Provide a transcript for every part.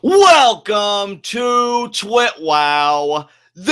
Welcome to TWitWoW, the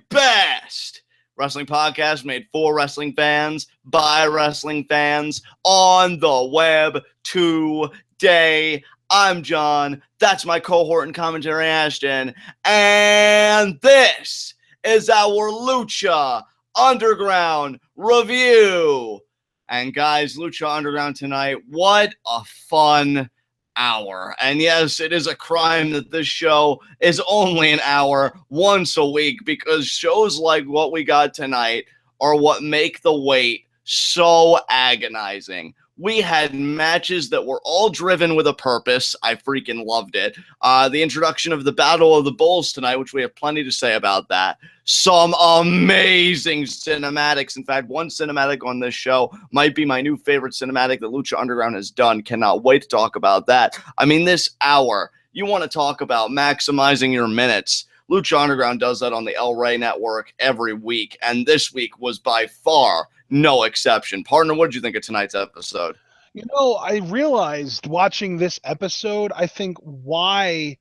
best wrestling podcast made for wrestling fans, by wrestling fans, on the web today. I'm John, that's my cohort and commentary Ashton, and this is our Lucha Underground review. And guys, Lucha Underground tonight, what a fun hour. And yes, it is a crime that this show is only an hour once a week, because shows like what we got tonight are what make the wait so agonizing. We had matches that were all driven with a purpose. I freaking loved it. The introduction of the Battle of the Bulls tonight, which we have plenty to say about that. Some amazing cinematics. In fact, one cinematic on this show might be my new favorite cinematic that Lucha Underground has done. Cannot wait to talk about that. I mean, this hour, you want to talk about maximizing your minutes. Lucha Underground does that on the El Rey Network every week, and this week was by far no exception. Partner, what did you think of tonight's episode? You know, I realized watching this episode, I think why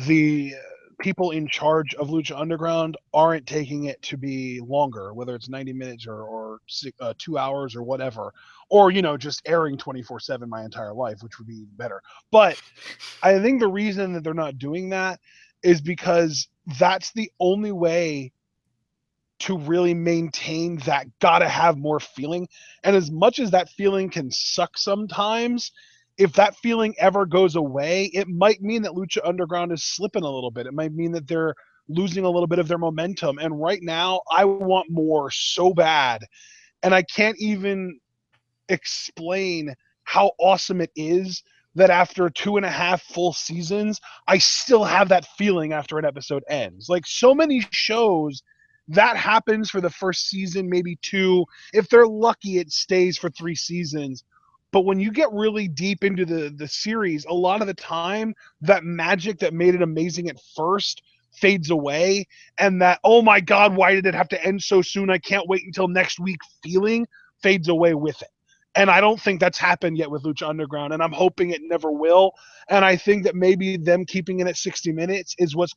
the people in charge of Lucha Underground aren't taking it to be longer, whether it's 90 minutes or 2 hours or whatever, or, you know, just airing 24/7 my entire life, which would be better. But I think the reason that they're not doing that is because that's the only way to really maintain that gotta have more feeling. And as much as that feeling can suck sometimes, if that feeling ever goes away, it might mean that Lucha Underground is slipping a little bit. It might mean that they're losing a little bit of their momentum. And right now, I want more so bad. And I can't even explain how awesome it is that after 2.5 full seasons, I still have that feeling after an episode ends. Like so many shows, that happens for the first season, maybe 2. If they're lucky, it stays for 3 seasons. But when you get really deep into the series, a lot of the time, that magic that made it amazing at first fades away. And that, oh my God, why did it have to end so soon? I can't wait until next week feeling fades away with it. And I don't think that's happened yet with Lucha Underground, and I'm hoping it never will. And I think that maybe them keeping it at 60 minutes is what's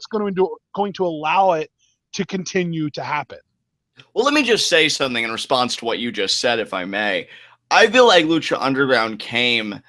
going to allow it to continue to happen. Well, let me just say something in response to what you just said, if I may. I feel like Lucha Underground came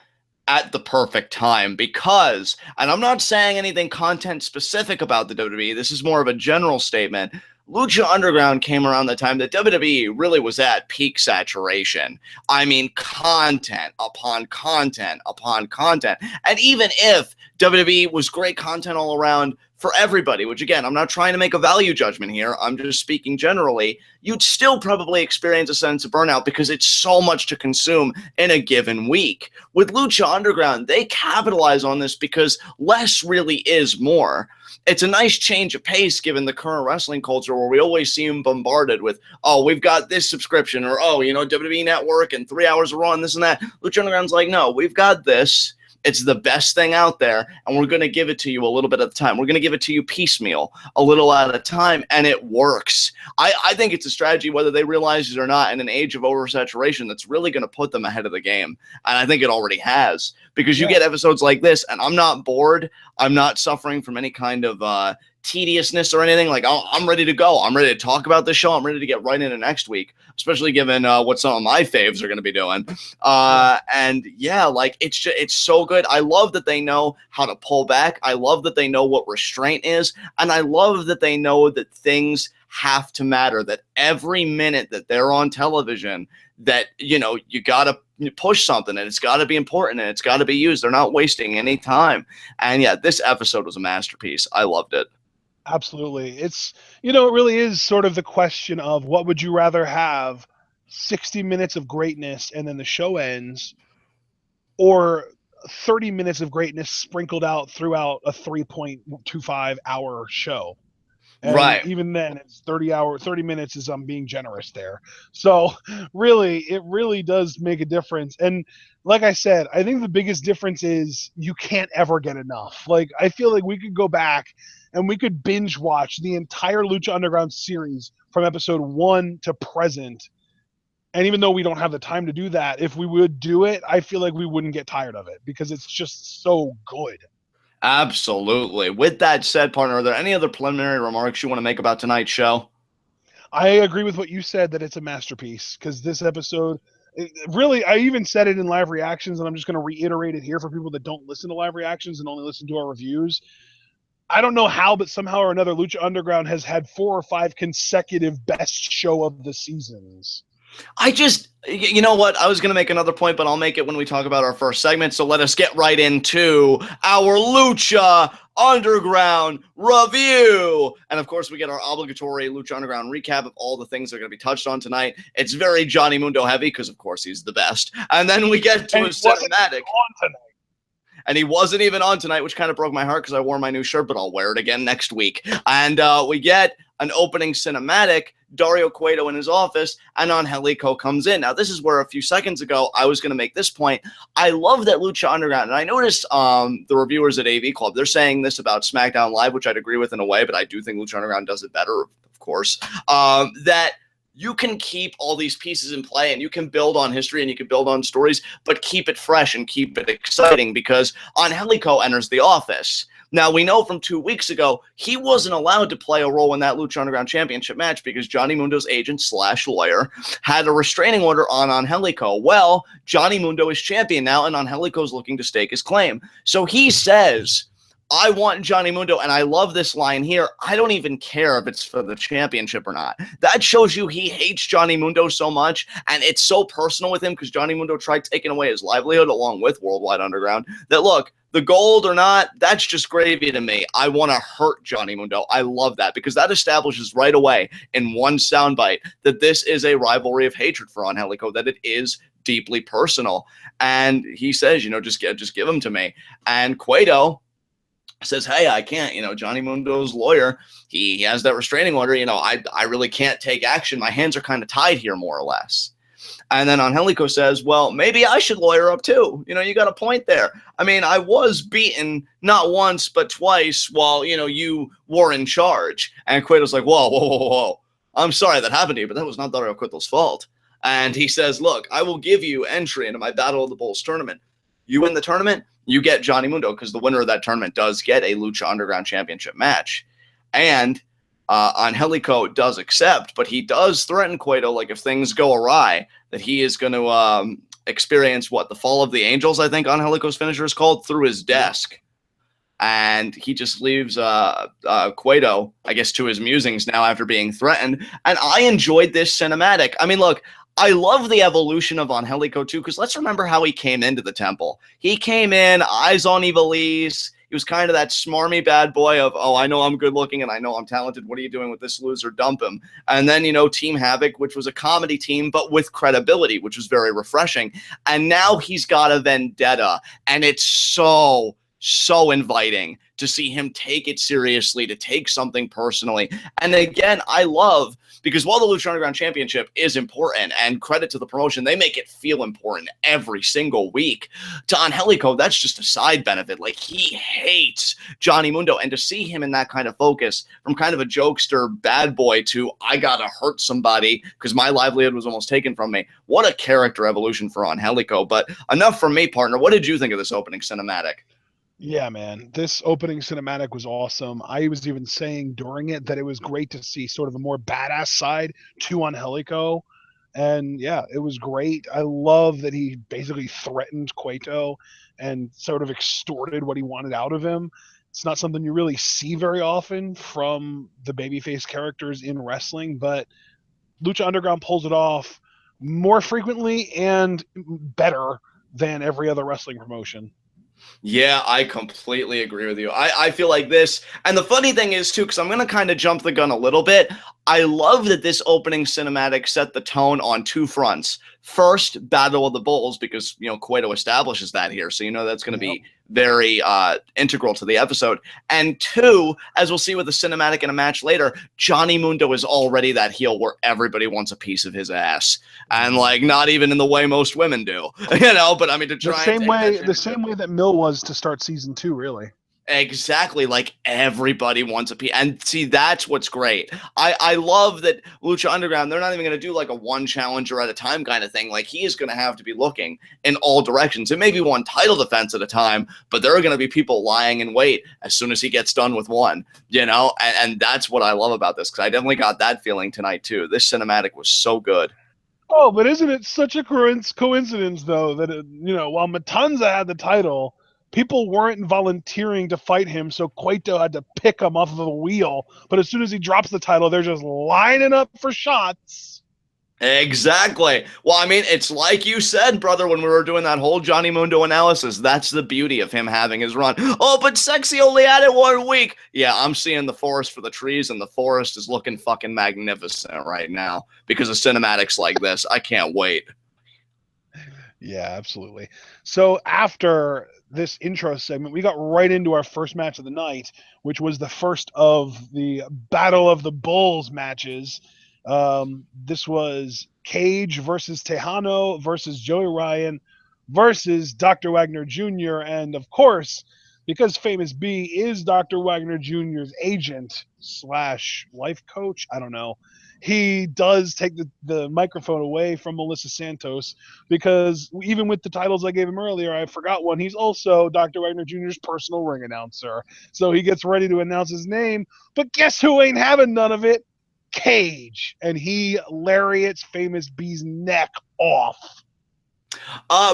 at the perfect time because, and I'm not saying anything content specific about the WWE, this is more of a general statement. Lucha Underground came around the time that WWE really was at peak saturation. I mean, content upon content upon content. And even if WWE was great content all around for everybody, which again, I'm not trying to make a value judgment here, I'm just speaking generally, you'd still probably experience a sense of burnout because it's so much to consume in a given week. With Lucha Underground, they capitalize on this because less really is more. It's a nice change of pace given the current wrestling culture where we always seem bombarded with, oh, we've got this subscription, or, oh, you know, WWE Network and 3 hours of Raw and this and that. Lucha Underground's like, no, we've got this. It's the best thing out there, and we're going to give it to you a little bit at a time. We're going to give it to you piecemeal, a little at a time, and it works. I think it's a strategy, whether they realize it or not, in an age of oversaturation that's really going to put them ahead of the game, and I think it already has, because you get episodes like this, and I'm not bored. I'm not suffering from any kind of tediousness or anything. Like, I'm ready to go. I'm ready to talk about this show. I'm ready to get right into next week, especially given what some of my faves are going to be doing. And yeah, like it's so good. I love that they know how to pull back. I love that they know what restraint is. And I love that they know that things have to matter, that every minute that they're on television, that, you know, you got to push something and it's got to be important and it's got to be used. They're not wasting any time. And yeah, this episode was a masterpiece. I loved it. Absolutely. It's, you know, it really is sort of the question of what would you rather have, 60 minutes of greatness and then the show ends, or 30 minutes of greatness sprinkled out throughout a 3.25-hour show. And Right. even then, it's 30 minutes is I'm being generous there. So really, it really does make a difference. And like I said, I think the biggest difference is you can't ever get enough. Like, I feel like we could go back and we could binge watch the entire Lucha Underground series from episode 1 to present And even though we don't have the time to do that, if we would do it, I feel like we wouldn't get tired of it because it's just so good. Absolutely. With that said, partner, are there any other preliminary remarks you want to make about tonight's show? I agree with what you said that it's a masterpiece because this episode, really, I even said it in live reactions, and I'm just going to reiterate it here for people that don't listen to live reactions and only listen to our reviews. I don't know how, but somehow or another, Lucha Underground has had 4 or 5 consecutive best show of the seasons. You know what? I was going to make another point, but I'll make it when we talk about our first segment. So let us get right into our Lucha Underground review. And of course, we get our obligatory Lucha Underground recap of all the things that are going to be touched on tonight. It's very Johnny Mundo heavy because, of course, he's the best. And then we get to a cinematic. And he wasn't even on tonight, which kind of broke my heart because I wore my new shirt, but I'll wear it again next week. And we get an opening cinematic, Dario Cueto in his office, and Angelico comes in. Now, this is where a few seconds ago I was going to make this point. I love that Lucha Underground, and I noticed the reviewers at AV Club, they're saying this about SmackDown Live, which I'd agree with in a way, but I do think Lucha Underground does it better, of course, that you can keep all these pieces in play and you can build on history and you can build on stories, but keep it fresh and keep it exciting because Angelico enters the office. Now, we know from 2 weeks ago, he wasn't allowed to play a role in that Lucha Underground Championship match because Johnny Mundo's agent / lawyer had a restraining order on Angelico. Well, Johnny Mundo is champion now and Angelico's looking to stake his claim. So he says, I want Johnny Mundo, and I love this line here. I don't even care if it's for the championship or not. That shows you he hates Johnny Mundo so much, and it's so personal with him because Johnny Mundo tried taking away his livelihood along with Worldwide Underground that, look, the gold or not, that's just gravy to me. I want to hurt Johnny Mundo. I love that because that establishes right away in one soundbite that this is a rivalry of hatred for Angelico, that it is deeply personal. And he says, just give him to me. And Cueto says, hey, I can't, Johnny Mundo's lawyer, he has that restraining order, I really can't take action. My hands are kind of tied here, more or less. And then Angelico says, well, maybe I should lawyer up too. You got a point there. I mean, I was beaten not once, but twice while, you were in charge. And Cueto's like, whoa. I'm sorry that happened to you, but that was not Dario Cueto's fault. And he says, look, I will give you entry into my Battle of the Bulls tournament. You win the tournament, you get Johnny Mundo because the winner of that tournament does get a Lucha Underground Championship match. And Angelico does accept, but he does threaten Cueto, like if things go awry, that he is going to experience the Fall of the Angels, I think Angelico's finisher is called, through his desk. And he just leaves Cueto, I guess, to his musings now after being threatened. And I enjoyed this cinematic. I mean, look, I love the evolution of Angelico, too, because let's remember how he came into the temple. He came in, eyes on Ivelisse. He was kind of that smarmy bad boy of, oh, I know I'm good looking and I know I'm talented. What are you doing with this loser? Dump him. And then, Team Havoc, which was a comedy team, but with credibility, which was very refreshing. And now he's got a vendetta. And it's so inviting to see him take it seriously, to take something personally. And again, I love, because while the Lucha Underground Championship is important, and credit to the promotion, they make it feel important every single week. To Angelico, that's just a side benefit. Like, he hates Johnny Mundo, and to see him in that kind of focus, from kind of a jokester bad boy to, I gotta hurt somebody because my livelihood was almost taken from me. What a character evolution for Angelico. But enough from me, partner. What did you think of this opening cinematic? Yeah, man, this opening cinematic was awesome. I was even saying during it that it was great to see sort of a more badass side to Angelico. And yeah, it was great. I love that he basically threatened Cueto and sort of extorted what he wanted out of him. It's not something you really see very often from the babyface characters in wrestling, but Lucha Underground pulls it off more frequently and better than every other wrestling promotion. Yeah, I completely agree with you. I feel like this, and the funny thing is too, because I'm going to kind of jump the gun a little bit, I love that this opening cinematic set the tone on two fronts. First, Battle of the Bulls, because, Cueto establishes that here, so that's going to be very integral to the episode. And two, as we'll see with the cinematic in a match later, Johnny Mundo is already that heel where everybody wants a piece of his ass. And, not even in the way most women do, but I mean, to try the same way that Mill was to start season 2, really. Exactly, like everybody wants a piece. And see, that's what's great. I love that Lucha Underground, they're not even going to do like a one challenger at a time kind of thing. Like, he is going to have to be looking in all directions. It may be one title defense at a time, but there are going to be people lying in wait as soon as he gets done with one, you know? And that's what I love about this, because I definitely got that feeling tonight too. This cinematic was so good. Oh, but isn't it such a coincidence, though, that, while Matanza had the title, people weren't volunteering to fight him, so Cueto had to pick him off of a wheel. But as soon as he drops the title, they're just lining up for shots. Exactly. Well, I mean, it's like you said, brother, when we were doing that whole Johnny Mundo analysis. That's the beauty of him having his run. Oh, but Sexy only had it 1 week. Yeah, I'm seeing the forest for the trees, and the forest is looking fucking magnificent right now because of cinematics like this. I can't wait. Yeah, absolutely. So after this intro segment, we got right into our first match of the night, which was the first of the Battle of the Bulls matches. This was Cage versus Texano versus Joey Ryan versus Dr. Wagner Jr. And of course, because Famous B is Dr. Wagner Jr.'s agent slash life coach, I don't know, he does take the microphone away from Melissa Santos, because even with the titles I gave him earlier, I forgot one. He's also Dr. Wagner Jr.'s personal ring announcer. So he gets ready to announce his name, but guess who ain't having none of it? Cage. And he lariats Famous B's neck off.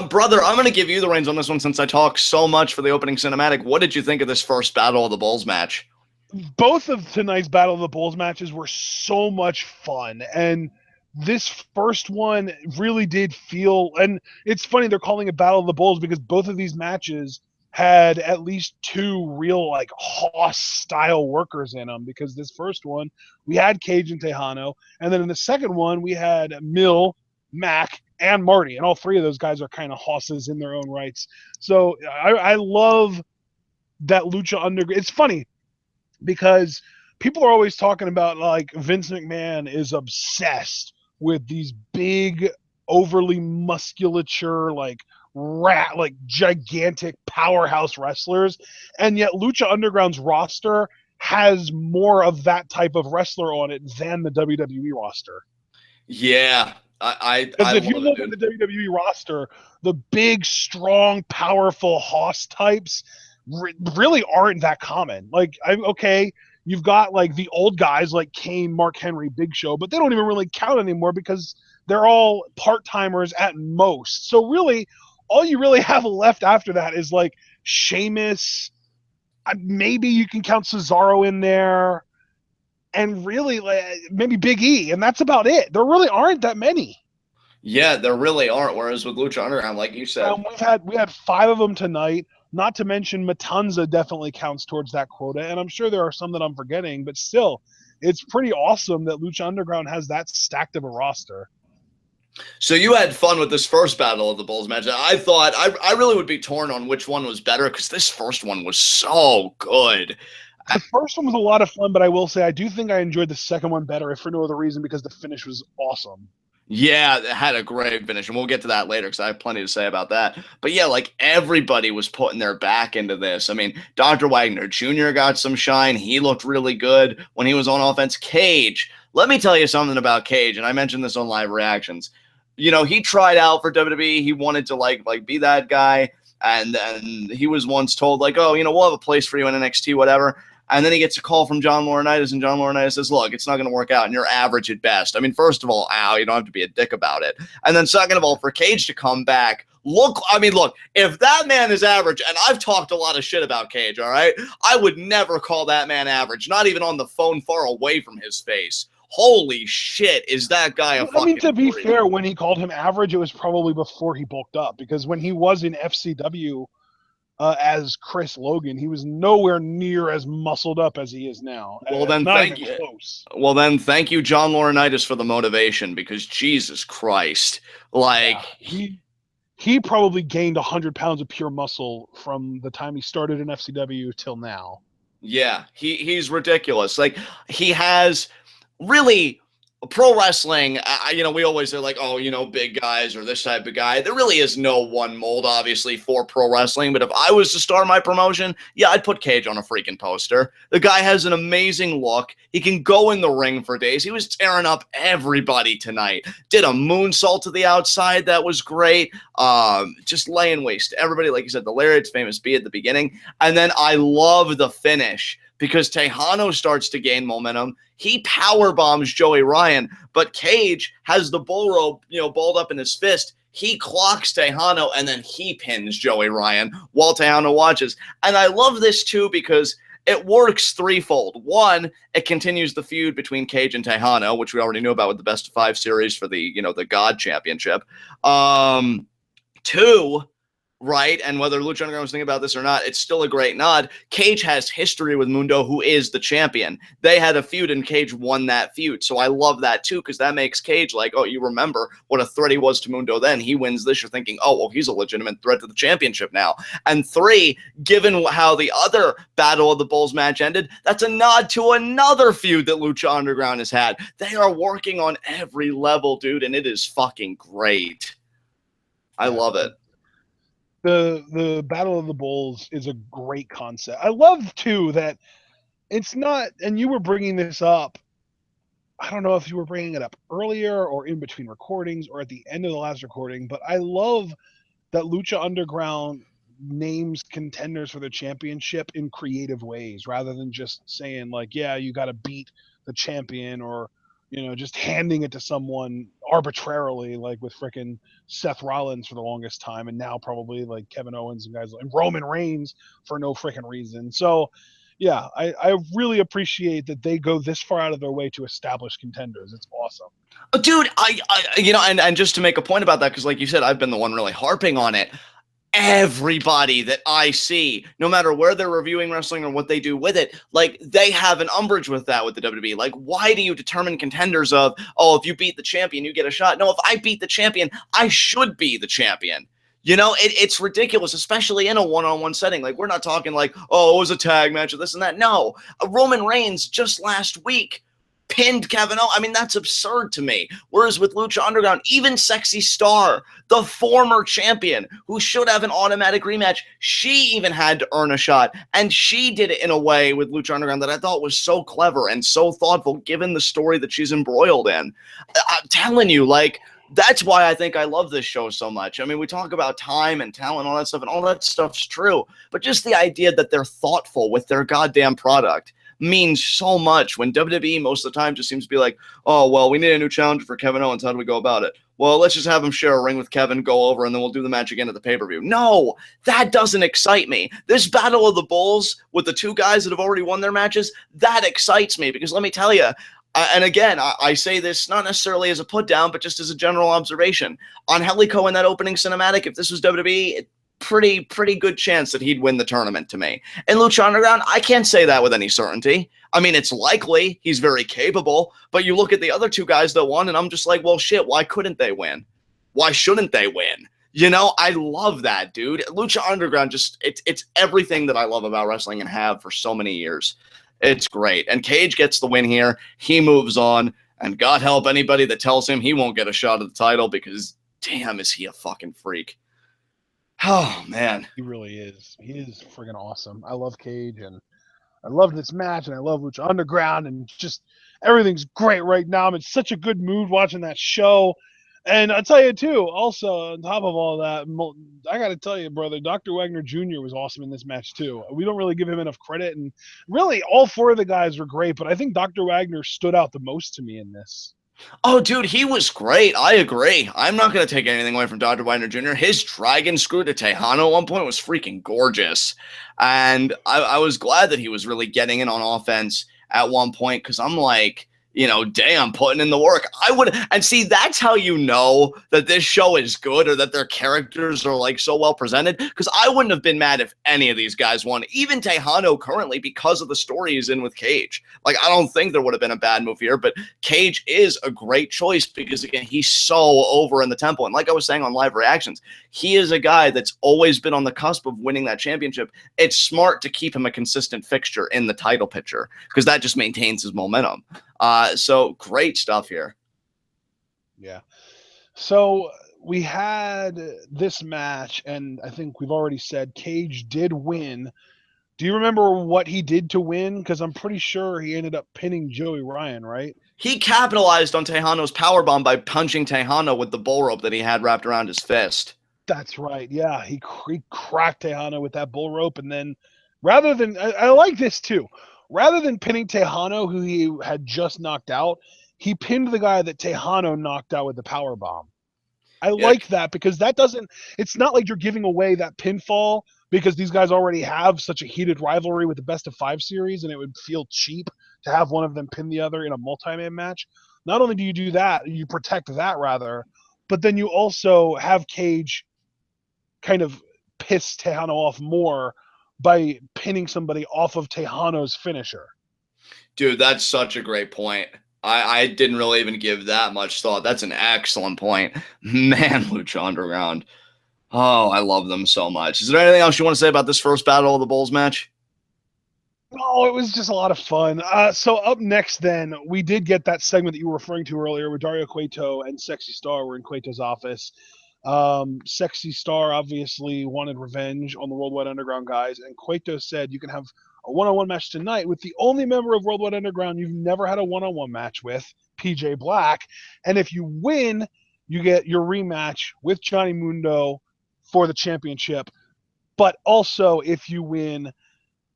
Brother, I'm going to give you the reins on this one since I talked so much for the opening cinematic. What did you think of this first Battle of the Bulls match? Both of tonight's Battle of the Bulls matches were so much fun, and this first one really did feel, and it's funny they're calling it Battle of the Bulls because both of these matches had at least two real like Hoss style workers in them, because this first one we had Cage and Texano, and then in the second one we had Mill, Mack, and Marty, and all three of those guys are kind of Hosses in their own rights. So I love that Lucha Underground. It's funny because people are always talking about like Vince McMahon is obsessed with these big, overly musculature, like gigantic powerhouse wrestlers, and yet Lucha Underground's roster has more of that type of wrestler on it than the WWE roster. Yeah, Because I if you love it, look at dude. the WWE roster, the big, strong, powerful Hoss types really aren't that common. Like, okay, you've got like the old guys like Kane, Mark Henry, Big Show, but they don't even really count anymore because they're all part timers at most. So really, all you really have left after that is like Sheamus. Maybe you can count Cesaro in there, and really like maybe Big E, and that's about it. There really aren't that many. Yeah, there really aren't. Whereas with Lucha Underground, like you said, We had five of them tonight. Not to mention Matanza definitely counts towards that quota, and I'm sure there are some that I'm forgetting, but still, it's pretty awesome that Lucha Underground has that stacked of a roster. so you had fun with this first Battle of the Bulls match. I thought I really would be torn on which one was better because this first one was so good. The first one was a lot of fun, but I will say I do think I enjoyed the second one better, if for no other reason because the finish was awesome. Yeah, it had a great finish, and we'll get to that later because I have plenty to say about that. But yeah, like everybody was putting their back into this. I mean, Dr. Wagner Jr. got some shine. He looked really good when he was on offense. Cage, let me tell you something about Cage, and I mentioned this on live reactions. You know, he tried out for WWE. He wanted to like be that guy, and he was once told like, oh, you know, we'll have a place for you in NXT, whatever. And then he gets a call from John Laurinaitis, and John Laurinaitis says, look, it's not going to work out, and you're average at best. I mean, first of all, you don't have to be a dick about it. And then second of all, for Cage to come back, look, if that man is average, and I've talked a lot of shit about Cage, all right? I would never call that man average, not even on the phone far away from his face. Holy shit, is that guy a fucking... I mean, to be fair, when he called him average, it was probably before he bulked up, because when he was in FCW, as Chris Logan, he was nowhere near as muscled up as he is now. Well, then not thank even you. Close. Well, then thank you, John Laurinaitis, for the motivation, because Jesus Christ, like... Yeah, he probably gained 100 pounds of pure muscle from the time he started in FCW till now. Yeah, he's ridiculous. Like, he has really pro wrestling, we always say like, oh, big guys or this type of guy. There really is no one mold, obviously, for pro wrestling. But if I was to start my promotion, yeah, I'd put Cage on a freaking poster. The guy has an amazing look. He can go in the ring for days. He was tearing up everybody tonight. Did a moonsault to the outside. That was great. Just laying waste to everybody. Like you said, the Lariat's famous B at the beginning. And then I love the finish because Texano starts to gain momentum. He power bombs Joey Ryan, but Cage has the bull rope, balled up in his fist. He clocks Texano, and then he pins Joey Ryan while Texano watches. And I love this, too, because it works threefold. One, it continues the feud between Cage and Texano, which we already knew about with the Best of 5 series for the, the God Championship. Two, right, and whether Lucha Underground was thinking about this or not, it's still a great nod. Cage has history with Mundo, who is the champion. They had a feud, and Cage won that feud. So I love that, too, because that makes Cage like, oh, you remember what a threat he was to Mundo then. He wins this. You're thinking, oh, well, he's a legitimate threat to the championship now. And three, given how the other Battle of the Bulls match ended, that's a nod to another feud that Lucha Underground has had. They are working on every level, dude, and it is fucking great. I love it. The Battle of the Bulls is a great concept. I love, too, that it's not, and you were bringing this up, I don't know if you were bringing it up earlier or in between recordings or at the end of the last recording, but I love that Lucha Underground names contenders for the championship in creative ways rather than just saying, like, yeah, you got to beat the champion or, just handing it to someone arbitrarily, like with frickin' Seth Rollins for the longest time, and now probably like Kevin Owens and guys like Roman Reigns for no frickin' reason. So, yeah, I really appreciate that they go this far out of their way to establish contenders. It's awesome. Dude, and just to make a point about that, because like you said, I've been the one really harping on it. Everybody that I see, no matter where they're reviewing wrestling or what they do with it, like they have an umbrage with that with the WWE. Like, why do you determine contenders of, oh, if you beat the champion, you get a shot? No, if I beat the champion, I should be the champion. It's ridiculous, especially in a one-on-one setting. Like, we're not talking like, oh, it was a tag match or this and that. No, Roman Reigns just last week pinned Kevin Owens. I mean, that's absurd to me. Whereas with Lucha Underground, even Sexy Star, the former champion, who should have an automatic rematch, she even had to earn a shot. And she did it in a way with Lucha Underground that I thought was so clever and so thoughtful, given the story that she's embroiled in. I'm telling you, like, that's why I think I love this show so much. I mean, we talk about time and talent, all that stuff, and all that stuff's true. But just the idea that they're thoughtful with their goddamn product means so much when WWE most of the time just seems to be like, oh, well, we need a new challenger for Kevin Owens. How do we go about it? Well, let's just have him share a ring with Kevin, go over, and then we'll do the match again at the pay-per-view. No, that doesn't excite me. This Battle of the Bulls with the two guys that have already won their matches, that excites me because let me tell you, and again, I say this not necessarily as a put down, but just as a general observation. Angelico in that opening cinematic, if this was WWE, pretty good chance that he'd win the tournament to me. In Lucha Underground, I can't say that with any certainty. I mean, it's likely. He's very capable. But you look at the other two guys that won, and I'm just like, well, shit, why couldn't they win? Why shouldn't they win? I love that, dude. Lucha Underground, just it's everything that I love about wrestling and have for so many years. It's great. And Cage gets the win here. He moves on. And God help anybody that tells him he won't get a shot at the title because, damn, is he a fucking freak. Oh, man. He really is. He is friggin' awesome. I love Cage, and I love this match, and I love Lucha Underground, and just everything's great right now. I'm in such a good mood watching that show. And I'll tell you, too, also, on top of all that, I got to tell you, brother, Dr. Wagner Jr. was awesome in this match, too. We don't really give him enough credit, and really, all four of the guys were great, but I think Dr. Wagner stood out the most to me in this. Oh, dude, he was great. I agree. I'm not going to take anything away from Dr. Wagner Jr. His dragon screw to Texano at one point was freaking gorgeous. And I was glad that he was really getting in on offense at one point because I'm like, damn, putting in the work. I would, and see, that's how you know that this show is good or that their characters are like so well presented. Because I wouldn't have been mad if any of these guys won, even Texano currently, because of the story he's in with Cage. Like, I don't think there would have been a bad move here, but Cage is a great choice because, again, he's so over in the temple. And like I was saying on live reactions, he is a guy that's always been on the cusp of winning that championship. It's smart to keep him a consistent fixture in the title picture because that just maintains his momentum. So great stuff here. Yeah. So we had this match, and I think we've already said Cage did win. Do you remember what he did to win? Because I'm pretty sure he ended up pinning Joey Ryan, right? He capitalized on Texano's powerbomb by punching Texano with the bull rope that he had wrapped around his fist. That's right. Yeah, he cracked Tejano with that bull rope, and then rather than I like this too. Rather than pinning Tejano, who he had just knocked out, he pinned the guy that Tejano knocked out with the power bomb. I Yeah, like that because that doesn't. It's not like you're giving away that pinfall because these guys already have such a heated rivalry with the best of 5 series, and it would feel cheap to have one of them pin the other in a multi-man match. Not only do you do that, you protect that rather, but then you also have Cage kind of piss Tejano off more by pinning somebody off of Tejano's finisher. dude, that's such a great point. I didn't really even give that much thought. That's an excellent point. Man, Lucha Underground. Oh, I love them so much. Is there anything else you want to say about this first Battle of the Bulls match? No, it was just a lot of fun. So up next, then we did get that segment that you were referring to earlier, where Dario Cueto and Sexy Star were in Cueto's office. Sexy Star obviously wanted revenge on the Worldwide Underground guys, and Cueto said you can have a one-on-one match tonight with the only member of Worldwide Underground you've never had a one-on-one match with, PJ Black, and if you win, you get your rematch with Johnny Mundo for the championship. But also, if you win,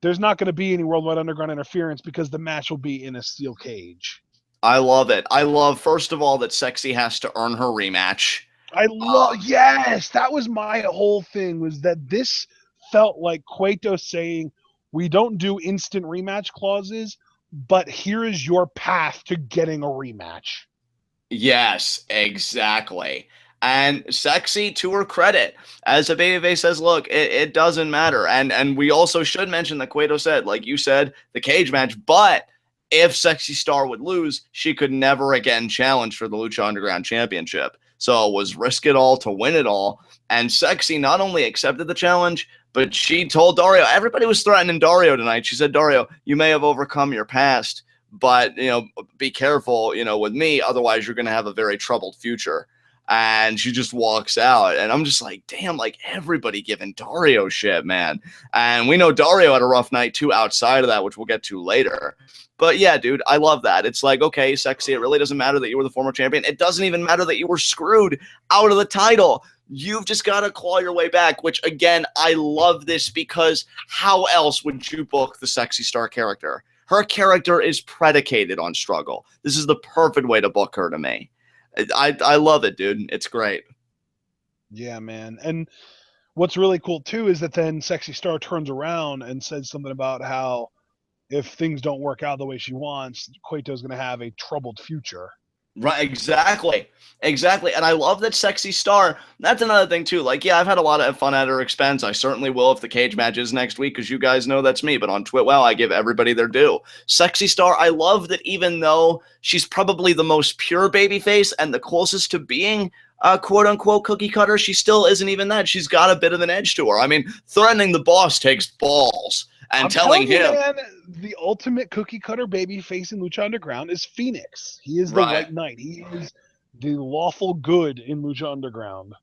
there's not going to be any Worldwide Underground interference because the match will be in a steel cage. I love it. I love, first of all, that Sexy has to earn her rematch. I love, yes, that was my whole thing, was that this felt like Cueto saying, we don't do instant rematch clauses, but here is your path to getting a rematch. Yes, exactly. And Sexy, to her credit, as a babyface says, look, it doesn't matter. And we also should mention that Cueto said, like you said, the cage match, but if Sexy Star would lose, she could never again challenge for the Lucha Underground Championship. So it was risk it all to win it all. And Sexy not only accepted the challenge, but she told Dario, everybody was threatening Dario tonight. She said, Dario, you may have overcome your past, but be careful, with me, otherwise you're going to have a very troubled future. And she just walks out, and I'm just like, damn, like everybody giving Dario shit, man. And we know Dario had a rough night too outside of that, which we'll get to later. But yeah, dude, I love that. It's like, okay, Sexy, it really doesn't matter that you were the former champion. It doesn't even matter that you were screwed out of the title. You've just got to claw your way back, which, again, I love this because how else would you book the Sexy Star character? Her character is predicated on struggle. This is the perfect way to book her to me. I love it, dude. It's great. Yeah, man. And what's really cool, too, is that then Sexy Star turns around and says something about how if things don't work out the way she wants, Cueto's going to have a troubled future. Right, exactly. Exactly. And I love that Sexy Star. That's another thing too. Like, yeah, I've had a lot of fun at her expense. I certainly will if the cage match is next week, because you guys know that's me. But on TWitWoW, I give everybody their due. Sexy Star, I love that even though she's probably the most pure babyface and the closest to being a quote unquote cookie cutter, she still isn't even that. She's got a bit of an edge to her. I mean, threatening the boss takes balls. And I'm telling you, him, man, the ultimate cookie cutter baby face in Lucha Underground is Phoenix. He is the right. White Knight. He is the lawful good in Lucha Underground.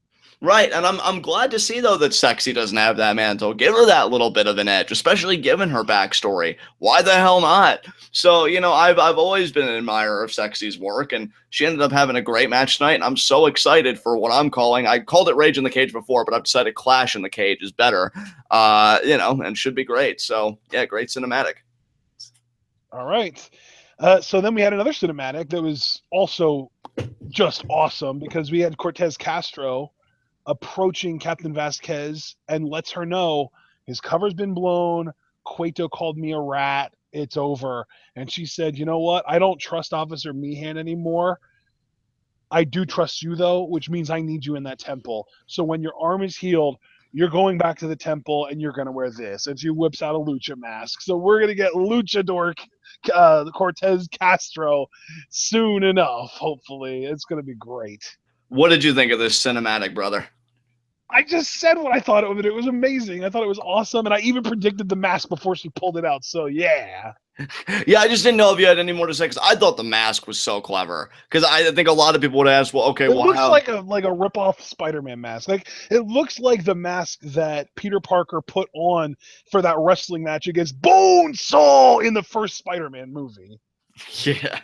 Right, and I'm glad to see though that Sexy doesn't have that mantle. Give her that little bit of an edge, especially given her backstory. Why the hell not? So I've always been an admirer of Sexy's work, and she ended up having a great match tonight. And I'm so excited for what I'm calling. I called it Rage in the Cage before, but I've decided Clash in the Cage is better. And should be great. So yeah, great cinematic. All right. So then we had another cinematic that was also just awesome because we had Cortez Castro approaching Captain Vasquez and lets her know his cover's been blown. Cueto called me a rat. It's over. And she said, you know what? I don't trust Officer Meehan anymore. I do trust you, though, which means I need you in that temple. So when your arm is healed, you're going back to the temple and you're going to wear this. And she whips out a lucha mask. So we're going to get Luchador Cortez Castro soon enough, hopefully. It's going to be great. What did you think of this cinematic, brother? I just said what I thought of it. It was amazing. I thought it was awesome, and I even predicted the mask before she pulled it out. So yeah. Yeah, I just didn't know if you had any more to say because I thought the mask was so clever. Because I think a lot of people would ask, well, okay, It well, looks how? like a rip-off Spider-Man mask. Like it looks like the mask that Peter Parker put on for that wrestling match against Bone Saw in the first Spider-Man movie. Yeah.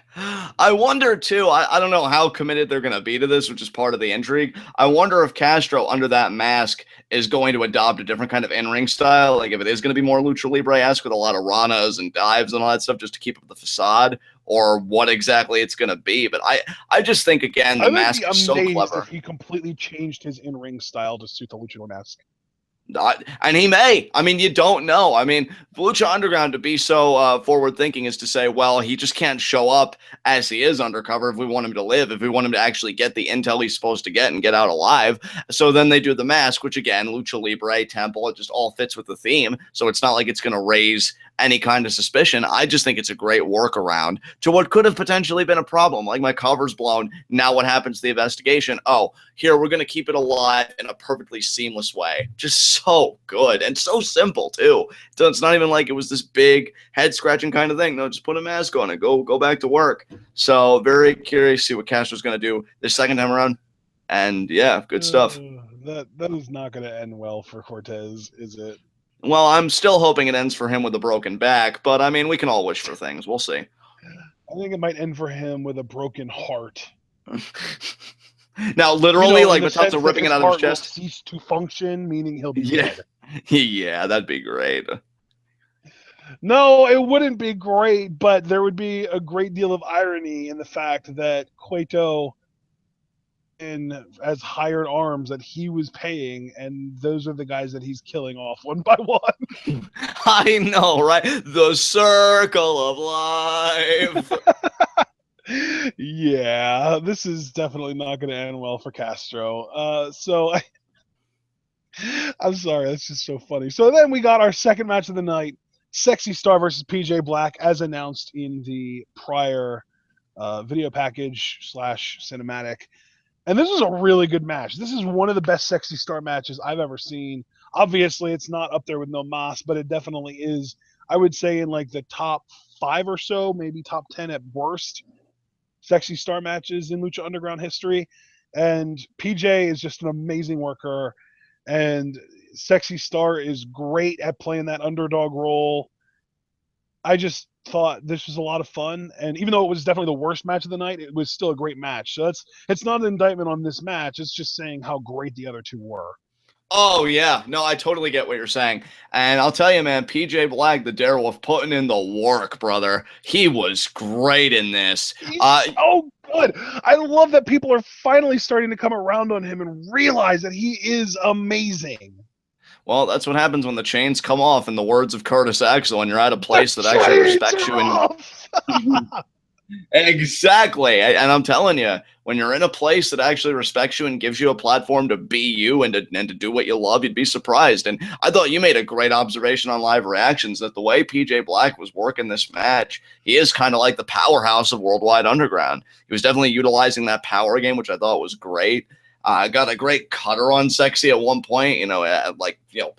I wonder too. I don't know how committed they're going to be to this, which is part of the intrigue. I wonder if Castro, under that mask, is going to adopt a different kind of in ring style. Like if it is going to be more Lucha Libre esque with a lot of ranas and dives and all that stuff just to keep up the facade, or what exactly it's going to be. But I just think, again, the I would be mask is so amazed if clever. he completely changed his in-ring style to suit the luchador mask. And he may. I mean, you don't know. I mean, Lucha Underground, to be so forward thinking, is to say, well, he just can't show up as he is undercover if we want him to live, if we want him to actually get the intel he's supposed to get and get out alive. So then they do the mask, which again, Lucha Libre, Temple, it just all fits with the theme. So it's not like it's going to raise any kind of suspicion. I just think it's a great workaround to what could have potentially been a problem. Like my cover's blown. Now what happens to the investigation? Oh, here we're going to keep it alive in a perfectly seamless way. Just so good and so simple too. So it's not even like it was this big head scratching kind of thing. No, just put a mask on and go back to work. So very curious to see what Castro's going to do this second time around. And yeah, good stuff. That is not going to end well for Cortez, is it? Well, I'm still hoping it ends for him with a broken back, but I mean, we can all wish for things. We'll see. I think it might end for him with a broken heart. Now, You literally, know, in like the Matanza sense that ripping his it out of his heart will chest. cease to function, meaning he'll be Yeah, dead. yeah, that'd be great. No, it wouldn't be great, but there would be a great deal of irony in the fact that Cueto in as hired arms that he was paying, and those are the guys that he's killing off one by one. I know, right? The circle of life. Yeah, this is definitely not going to end well for Castro. I'm sorry, that's just so funny. So then we got our second match of the night, Sexy Star versus PJ Black, as announced in the prior video package slash cinematic. And this was a really good match. This is one of the best Sexy Star matches I've ever seen. Obviously, it's not up there with No Mas, but it definitely is, I would say, in like the top 5 or so, maybe top 10 at worst, Sexy Star matches in Lucha Underground history. And PJ is just an amazing worker. And Sexy Star is great at playing that underdog role. I just thought this was a lot of fun, and even though it was definitely the worst match of the night, it was still a great match. So it's not an indictment on this match. It's just saying how great the other two were. Oh yeah, no, I totally get what you're saying, and I'll tell you, man, PJ Black, the Darewolf, putting in the work, brother. He was great in this. He's so good. I love that people are finally starting to come around on him and realize that he is amazing. Well, that's what happens when the chains come off. In the words of Curtis Axel, and you're at a The place that actually chains respects are you and off. exactly. And I'm telling you, when you're in a place that actually respects you and gives you a platform to be you and to do what you love, you'd be surprised. And I thought you made a great observation on live reactions that the way PJ Black was working this match, he is kind of like the powerhouse of Worldwide Underground. He was definitely utilizing that power game, which I thought was great. Got a great cutter on Sexy at one point,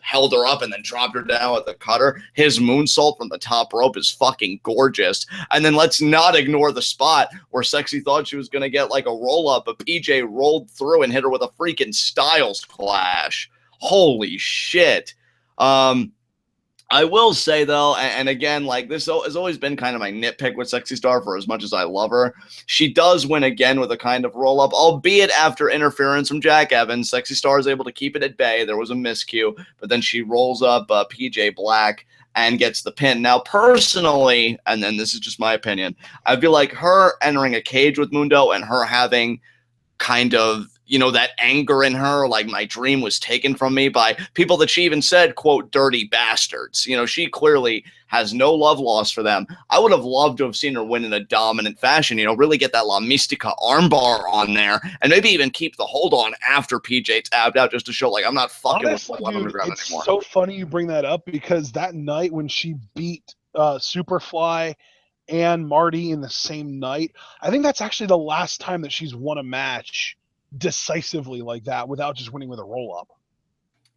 held her up and then dropped her down with the cutter. His moonsault from the top rope is fucking gorgeous. And then let's not ignore the spot where Sexy thought she was going to get like a roll up, but PJ rolled through and hit her with a freaking Styles clash. Holy shit. I will say though, and again, like this has always been kind of my nitpick with Sexy Star for as much as I love her. She does win again with a kind of roll up, albeit after interference from Jack Evans. Sexy Star is able to keep it at bay. There was a miscue, but then she rolls up PJ Black and gets the pin. Now, personally, and then this is just my opinion, I feel like her entering a cage with Mundo and her having kind of that anger in her, like my dream was taken from me by people that she even said, quote, dirty bastards. She clearly has no love lost for them. I would have loved to have seen her win in a dominant fashion, really get that La Mystica armbar on there and maybe even keep the hold on after PJ tapped out just to show like I'm not fucking Honestly, with Blood dude, Underground it's anymore. so funny you bring that up because that night when she beat Superfly and Marty in the same night, I think that's actually the last time that she's won a match decisively like that without just winning with a roll up.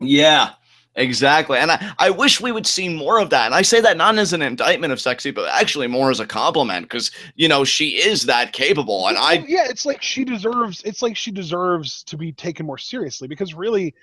Yeah, exactly. And I wish we would see more of that. And I say that not as an indictment of sexy, but actually more as a compliment because, she is that capable. And Well, yeah, it's like she deserves. It's like she deserves to be taken more seriously because really,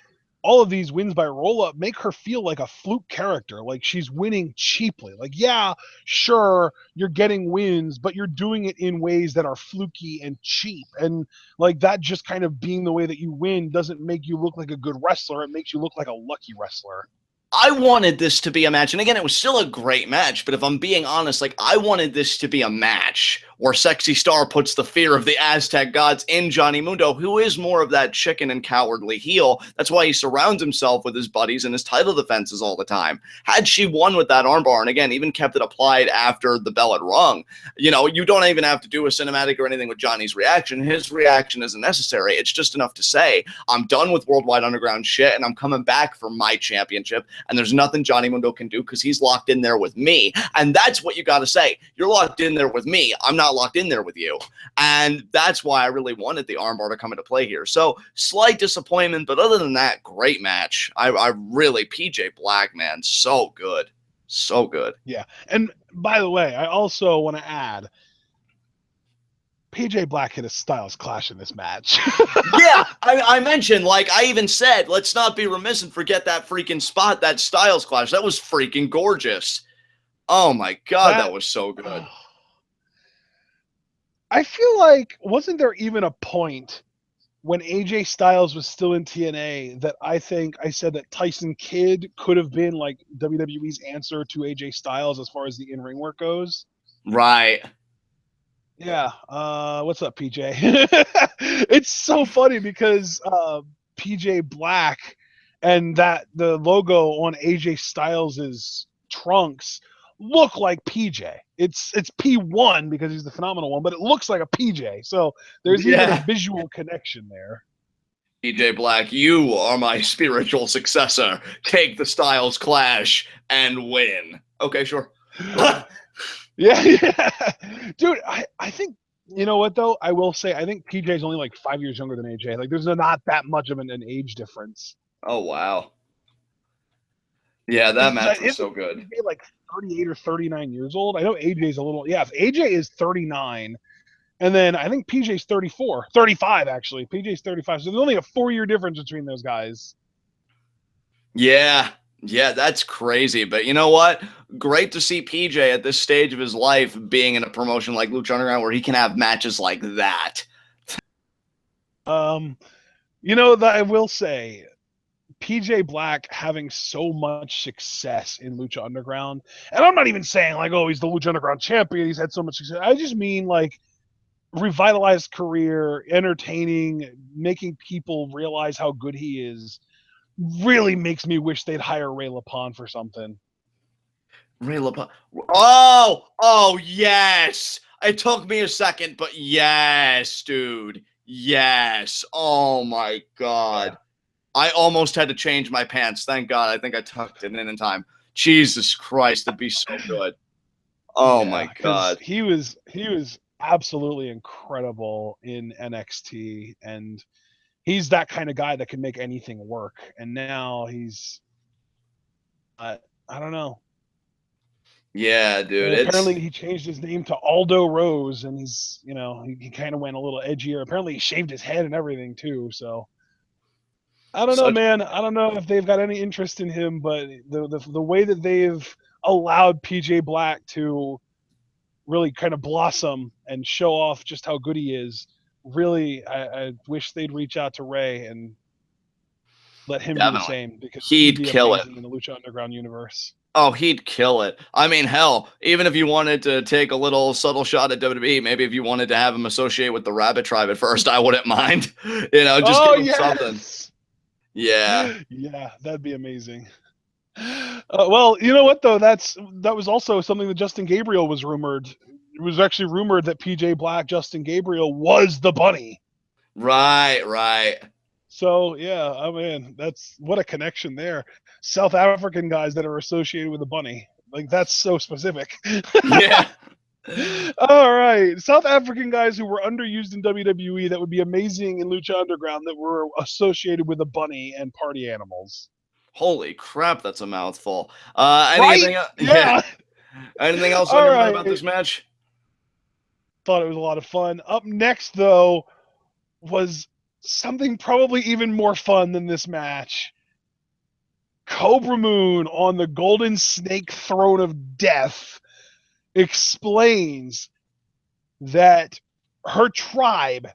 all of these wins by roll up make her feel like a fluke character. Like she's winning cheaply. Like, yeah, sure, you're getting wins, but you're doing it in ways that are fluky and cheap. And like that just kind of being the way that you win doesn't make you look like a good wrestler. It makes you look like a lucky wrestler. I wanted this to be a match. And again, it was still a great match. But if I'm being honest, like I wanted this to be a match where Sexy Star puts the fear of the Aztec gods in Johnny Mundo, who is more of that chicken and cowardly heel. That's why he surrounds himself with his buddies and his title defenses all the time. Had she won with that armbar, and again, even kept it applied after the bell had rung, you don't even have to do a cinematic or anything with Johnny's reaction. His reaction isn't necessary. It's just enough to say, I'm done with Worldwide Underground shit, and I'm coming back for my championship. And there's nothing Johnny Mundo can do because he's locked in there with me. And that's what you got to say. You're locked in there with me. I'm not locked in there with you. And that's why I really wanted the armbar to come into play here. So slight disappointment, but other than that, great match. I really, PJ Black, man, so good. So good. Yeah. And by the way, I also want to add PJ Black hit a Styles Clash in this match. Yeah, I mentioned, like, I even said, let's not be remiss and forget that freaking spot, that Styles Clash. That was freaking gorgeous. Oh my God, that was so good. I feel like, wasn't there even a point when AJ Styles was still in TNA that I think I said that Tyson Kidd could have been like WWE's answer to AJ Styles as far as the in-ring work goes? Right. Yeah. What's up, PJ? It's so funny because PJ Black and that the logo on AJ Styles's trunks look like PJ. It's P1 because he's the phenomenal one, but it looks like a PJ. So there's even a visual connection there. PJ Black, you are my spiritual successor. Take the Styles Clash and win. Okay, sure. Yeah. Dude, I think, you know what, though? I will say, I think PJ's only like 5 years younger than AJ. Like, there's not that much of an age difference. Oh, wow. Yeah, that match was so good. Like 38 or 39 years old. I know AJ's a little, yeah, if AJ is 39, and then I think PJ's 34, 35 actually. PJ's 35. So there's only a 4-year difference between those guys. Yeah. Yeah, that's crazy. But you know what? Great to see PJ at this stage of his life being in a promotion like Lucha Underground where he can have matches like that. That I will say, PJ Black having so much success in Lucha Underground, and I'm not even saying like, oh, he's the Lucha Underground champion. He's had so much success. I just mean like revitalized career, entertaining, making people realize how good he is. Really makes me wish they'd hire Ray LaPon for something. Ray LaPon. Oh, yes. It took me a second, but yes, dude. Yes. Oh my God. Yeah. I almost had to change my pants. Thank God. I think I tucked it in time. Jesus Christ, that'd be so good. Oh my God. He was absolutely incredible in NXT, and he's that kind of guy that can make anything work. And now he's, I don't know. Yeah, dude. And apparently he changed his name to Aldo Rose, and he's, he kind of went a little edgier. Apparently he shaved his head and everything too. So I don't know, man. I don't know if they've got any interest in him, but the way that they've allowed PJ Black to really kind of blossom and show off just how good he is, really, I wish they'd reach out to Ray and let him do the same, because he'd be kill it in the Lucha Underground universe. Oh, he'd kill it. I mean, hell, even if you wanted to take a little subtle shot at WWE, maybe if you wanted to have him associate with the Rabbit Tribe at first, I wouldn't mind. Just give him something. Yeah. Yeah, that'd be amazing. Well, you know what, though? That was also something that Justin Gabriel was rumored. It was actually rumored that PJ Black, Justin Gabriel, was the Bunny. Right. So, yeah, I mean, that's what a connection there. South African guys that are associated with the Bunny. Like, that's so specific. Yeah. All right. South African guys who were underused in WWE that would be amazing in Lucha Underground that were associated with the Bunny and party animals. Holy crap, that's a mouthful. Right? Yeah. Anything else on All your mind about right. this match? Thought it was a lot of fun. Up next, though, was something probably even more fun than this match. Kobra Moon on the Golden Snake Throne of Death explains that her tribe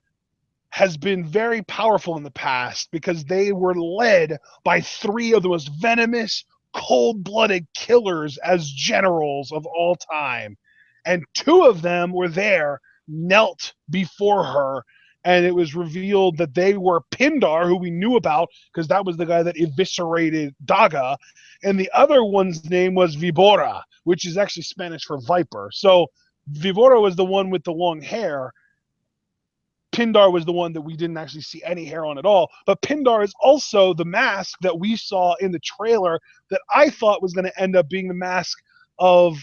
has been very powerful in the past because they were led by three of the most venomous, cold-blooded killers as generals of all time. And two of them were there, knelt before her, and it was revealed that they were Pindar, who we knew about because that was the guy that eviscerated Daga, and the other one's name was Vibora, which is actually Spanish for viper. So Vibora was the one with the long hair. Pindar was the one that we didn't actually see any hair on at all. But Pindar is also the mask that we saw in the trailer that I thought was going to end up being the mask of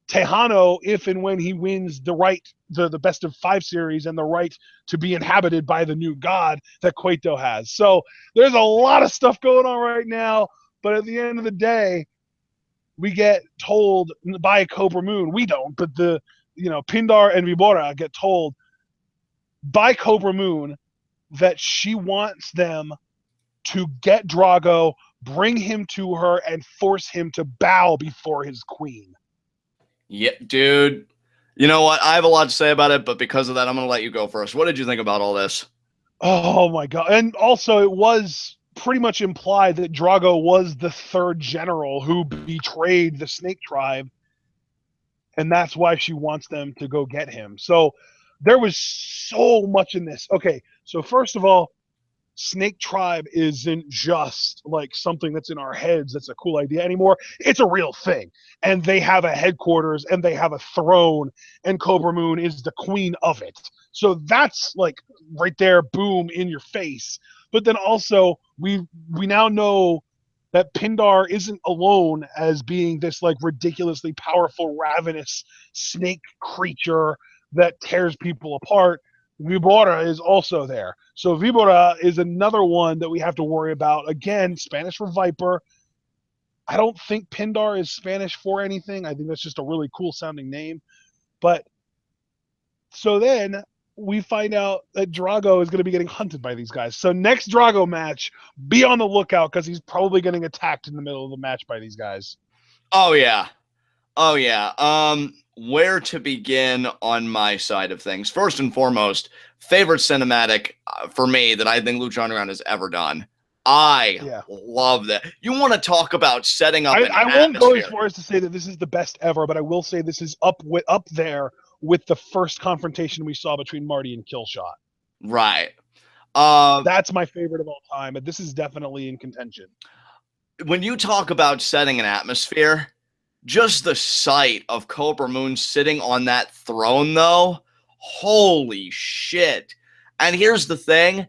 Texano if and when he wins the best of 5 series and the right to be inhabited by the new god that Cueto has. So there's a lot of stuff going on right now, but at the end of the day, we get told by Kobra Moon, we don't, but Pindar and Vibora get told by Kobra Moon that she wants them to get Drago, bring him to her, and force him to bow before his queen. Yeah, dude. You know what? I have a lot to say about it, but because of that, I'm going to let you go first. What did you think about all this? Oh my god. And also it was pretty much implied that Drago was the third general who betrayed the Snake Tribe, and that's why she wants them to go get him. So there was so much in this. Okay, so first of all, Snake Tribe isn't just like something that's in our heads that's a cool idea anymore. It's a real thing. And they have a headquarters and they have a throne, and Kobra Moon is the queen of it. So that's like right there, boom, in your face. But then also we now know that Pindar isn't alone as being this like ridiculously powerful, ravenous snake creature that tears people apart. Vibora is also there. So Vibora is another one that we have to worry about. Again, Spanish for viper. I don't think Pindar is Spanish for anything. I think that's just a really cool sounding name. But so then we find out that Drago is going to be getting hunted by these guys. So next Drago match, be on the lookout because he's probably getting attacked in the middle of the match by these guys. Oh yeah. Oh yeah. Where to begin on my side of things? First and foremost, favorite cinematic for me that I think Lucha Underground has ever done. I love that. You want to talk about setting up an I won't go as atmosphere. far as to say that this is the best ever, but I will say this is up there with the first confrontation we saw between Marty and Killshot. Right. That's my favorite of all time, but this is definitely in contention. When you talk about setting an atmosphere, just the sight of Kobra Moon sitting on that throne, though, holy shit. And here's the thing.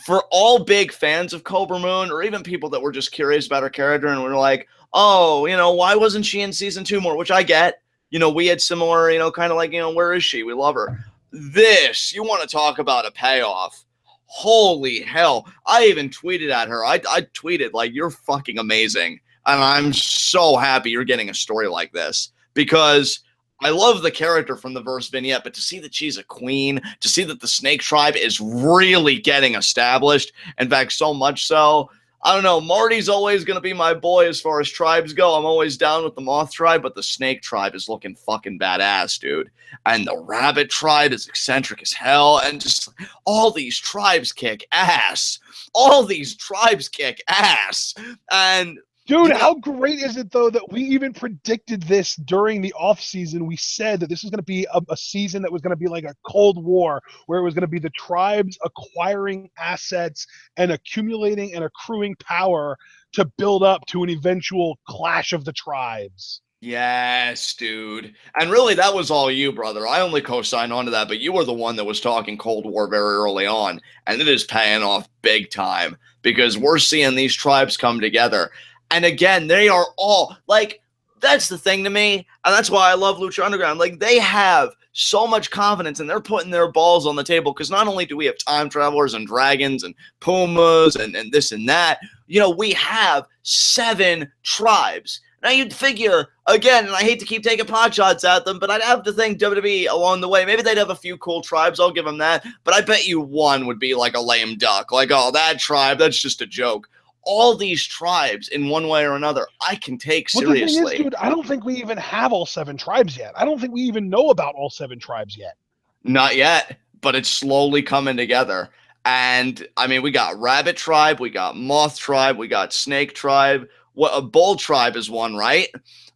For all big fans of Kobra Moon, or even people that were just curious about her character and were like, oh, why wasn't she in season 2 more? Which I get. We had similar, kind of like, where is she? We love her. This, you want to talk about a payoff. Holy hell. I even tweeted at her. I tweeted, like, you're fucking amazing. And I'm so happy you're getting a story like this because I love the character from the verse vignette, but to see that she's a queen, to see that the Snake Tribe is really getting established, in fact, so much so, I don't know, Marty's always going to be my boy as far as tribes go. I'm always down with the Moth Tribe, but the Snake Tribe is looking fucking badass, dude. And the Rabbit Tribe is eccentric as hell, and just all these tribes kick ass. All these tribes kick ass. And dude, how great is it though that we even predicted this during the off season? We said that this was going to be a season that was going to be like a Cold War, where it was going to be the tribes acquiring assets and accumulating and accruing power to build up to an eventual clash of the tribes. Yes, dude. And really, that was all you, brother. I only co-signed onto that, but you were the one that was talking Cold War very early on, and it is paying off big time because we're seeing these tribes come together. And again, they are all, like, that's the thing to me, and that's why I love Lucha Underground. Like, they have so much confidence, and they're putting their balls on the table because not only do we have time travelers and dragons and pumas and this and that, we have 7 tribes. Now, you'd figure, again, and I hate to keep taking pot shots at them, but I'd have to think WWE along the way. Maybe they'd have a few cool tribes. I'll give them that. But I bet you one would be like a lame duck. Like, oh, that tribe, that's just a joke. All these tribes, in one way or another, I can take seriously. Well, the thing is, dude, I don't think we even have all 7 tribes yet. I don't think we even know about all 7 tribes yet. Not yet, but it's slowly coming together. And, I mean, we got Rabbit Tribe, we got Moth Tribe, we got Snake Tribe. What, a Bull Tribe is one, right?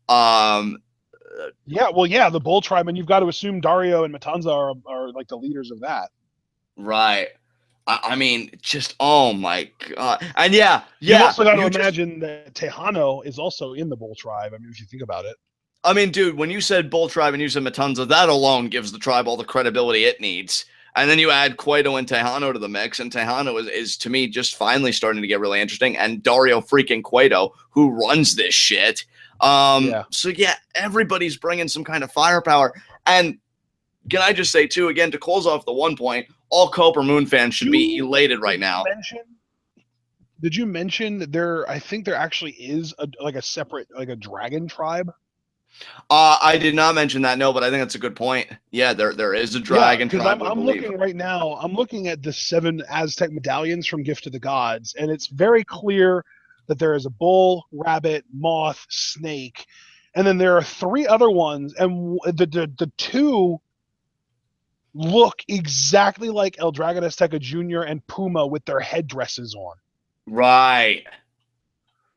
Yeah, the Bull Tribe, and you've got to assume Dario and Matanza are like the leaders of that. Right. I mean, just, oh my God. And yeah. You also got to imagine that Texano is also in the Bull Tribe. I mean, if you think about it. I mean, dude, when you said Bull Tribe and you said Matanza, that alone gives the tribe all the credibility it needs. And then you add Cueto and Texano to the mix, and Texano is to me just finally starting to get really interesting. And Dario freaking Cueto, who runs this shit. So yeah, everybody's bringing some kind of firepower. And can I just say too, again, to close off the one point, all Kobra Moon fans should be elated right now. Did you mention that I think there actually is a separate, like a dragon tribe? I did not mention that, no, but I think that's a good point. Yeah, there is a dragon tribe. I'm looking right now. I'm looking at the 7 Aztec medallions from Gift of the Gods, and it's very clear that there is a bull, rabbit, moth, snake, and then there are 3 other ones, and the 2 look exactly like El Dragon Azteca Jr. and Puma with their headdresses on. Right.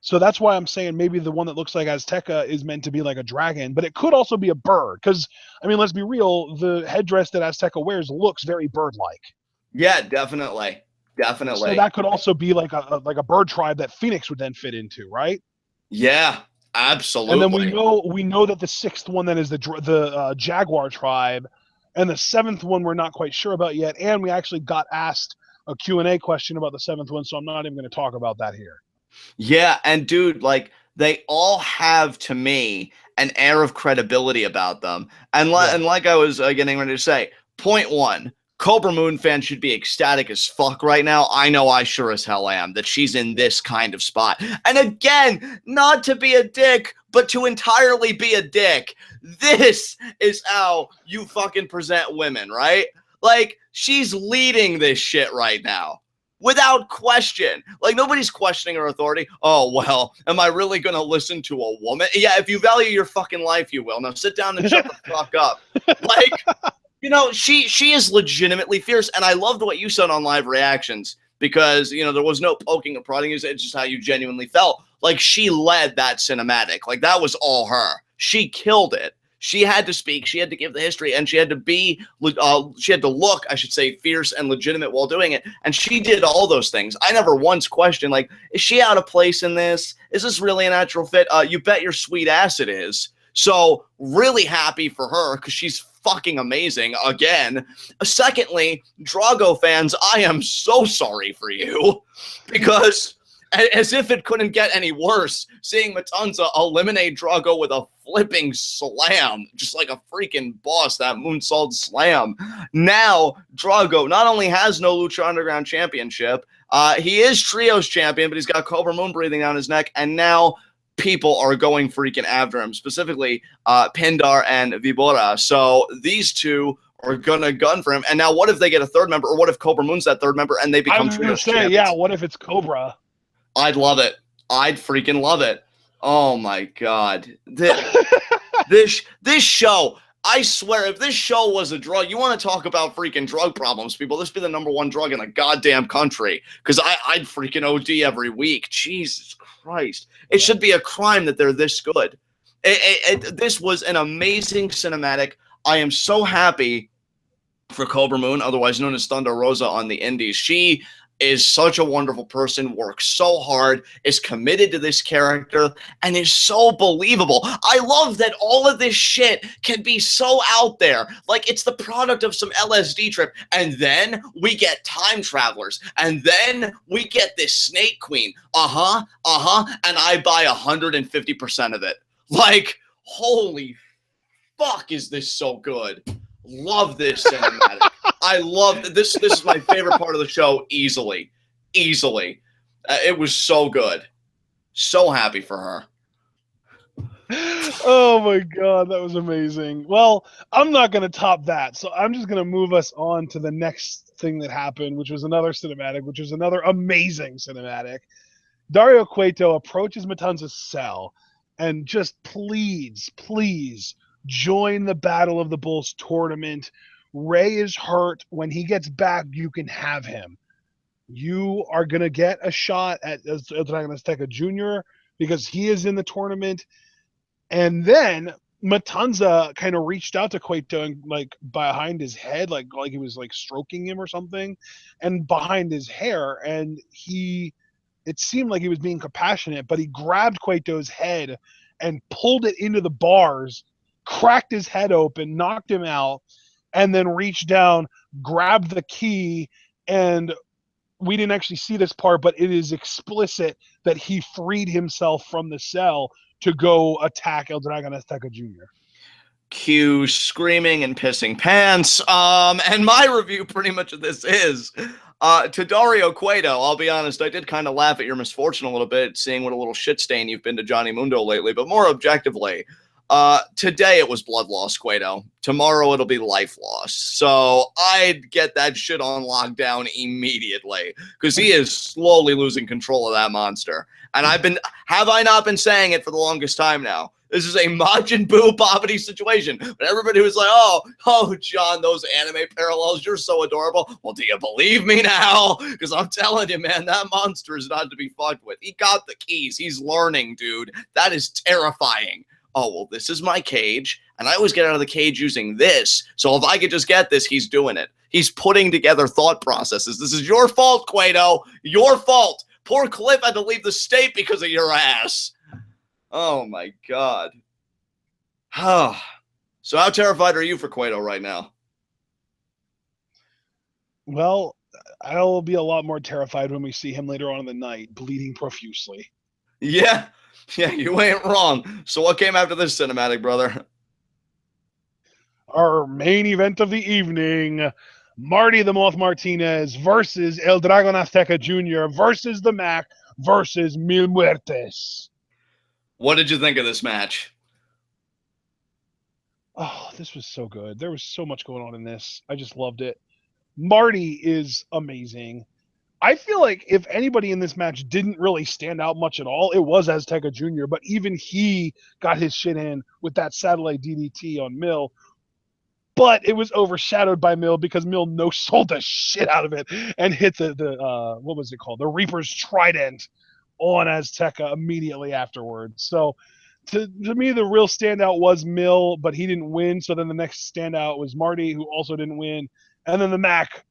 So that's why I'm saying maybe the one that looks like Azteca is meant to be like a dragon, but it could also be a bird. Because, I mean, let's be real, the headdress that Azteca wears looks very bird-like. Yeah, definitely. Definitely. So that could also be like a bird tribe that Phoenix would then fit into, right? Yeah, absolutely. And then we know that the 6th one then is the Jaguar tribe, and the 7th one we're not quite sure about yet. And we actually got asked a Q&A question about the 7th one, so I'm not even going to talk about that here. Yeah, and dude, like, they all have, to me, an air of credibility about them. And like I was getting ready to say, point 1, Kobra Moon fans should be ecstatic as fuck right now. I know I sure as hell am, that she's in this kind of spot. And again, not to be a dick, but to entirely be a dick. This is how you fucking present women, right? Like, she's leading this shit right now. Without question. Like, nobody's questioning her authority. Oh, well, am I really going to listen to a woman? Yeah, if you value your fucking life, you will. Now sit down and shut the fuck up. Like, she is legitimately fierce. And I loved what you said on live reactions because, there was no poking or prodding. It's just how you genuinely felt. Like, she led that cinematic. Like, that was all her. She killed it. She had to speak, she had to give the history, and she had to look, I should say, fierce and legitimate while doing it. And she did all those things. I never once questioned, like, is she out of place in this? Is this really a natural fit? You bet your sweet ass it is. So really happy for her because she's fucking amazing again. Secondly, Drago fans, I am so sorry for you because as if it couldn't get any worse, seeing Matanza eliminate Drago with a flipping slam, just like a freaking boss, that moonsault slam. Now, Drago not only has no Lucha Underground championship, he is Trios champion, but he's got Kobra Moon breathing down his neck, and now people are going freaking after him, specifically Pindar and Vibora. So these two are gonna gun for him. And now what if they get a 3rd member, or what if Kobra Moon's that 3rd member and they become Trios champions? Yeah, what if it's Cobra? I'd love it. I'd freaking love it. Oh my God. This show, I swear, if this show was a drug, you want to talk about freaking drug problems, people, this would be the #1 drug in the goddamn country. Because I'd freaking OD every week. Jesus Christ. It should be a crime that they're this good. This was an amazing cinematic. I am so happy for Kobra Moon, otherwise known as Thunder Rosa on the indies. She is such a wonderful person, works so hard, is committed to this character, and is so believable. I love that all of this shit can be so out there. Like, it's the product of some LSD trip, and then we get time travelers, and then we get this Snake Queen. And I buy 150% of it. Like, holy fuck, is this so good. Love this cinematic. I love this. This is my favorite part of the show, easily. Easily. It was so good. So happy for her. Oh my god, that was amazing. Well, I'm not going to top that, so I'm just going to move us on to the next thing that happened, which was another cinematic, which was another amazing cinematic. Dario Cueto approaches Matanza's cell and just pleads, please join the Battle of the Bulls tournament. Ray is hurt. When he gets back, you can have him. You are going to get a shot at Drago Azteca Jr. because he is in the tournament. And then Matanza kind of reached out to Cueto and like behind his head, like he was like stroking him or something, and behind his hair, and it seemed like he was being compassionate, but he grabbed Cueto's head and pulled it into the bars, cracked his head open, knocked him out, and then reached down, grabbed the key, and we didn't actually see this part, but it is explicit that he freed himself from the cell to go attack El Drago Azteca Jr. Cue screaming and pissing pants. And my review pretty much of this is to Dario Cueto. I'll be honest, I did kind of laugh at your misfortune a little bit, seeing what a little shit stain you've been to Johnny Mundo lately. But more objectively, today it was blood loss, Cueto. Tomorrow it'll be life loss. So I'd get that shit on lockdown immediately because he is slowly losing control of that monster. And have I not been saying it for the longest time now? This is a Majin Buu poverty situation. But everybody was like, oh, John, those anime parallels, you're so adorable. Well, do you believe me now? Because I'm telling you, man, that monster is not to be fucked with. He got the keys. He's learning, dude. That is terrifying. Oh, well, this is my cage, and I always get out of the cage using this. So if I could just get this, he's doing it. He's putting together thought processes. This is your fault, Cueto. Your fault. Poor Cliff had to leave the state because of your ass. Oh, my God. So how terrified are you for Cueto right now? Well, I'll be a lot more terrified when we see him later on in the night, bleeding profusely. Yeah, you ain't wrong. So what came after this cinematic, brother? Our main event of the evening, Marty the Moth Martinez versus El Drago Azteca Jr. versus the Mack versus Mil Muertes. What did you think of this match? Oh, this was so good. There was so much going on in this. I just loved it. Marty is amazing. I feel like if anybody in this match didn't really stand out much at all, it was Azteca Jr., but even he got his shit in with that satellite DDT on Mil. But it was overshadowed by Mil because Mil no-sold the shit out of it and hit the what was it called? The Reaper's Trident on Azteca immediately afterwards. So to me, the real standout was Mil, but he didn't win. So then the next standout was Marty, who also didn't win. And then the Mack,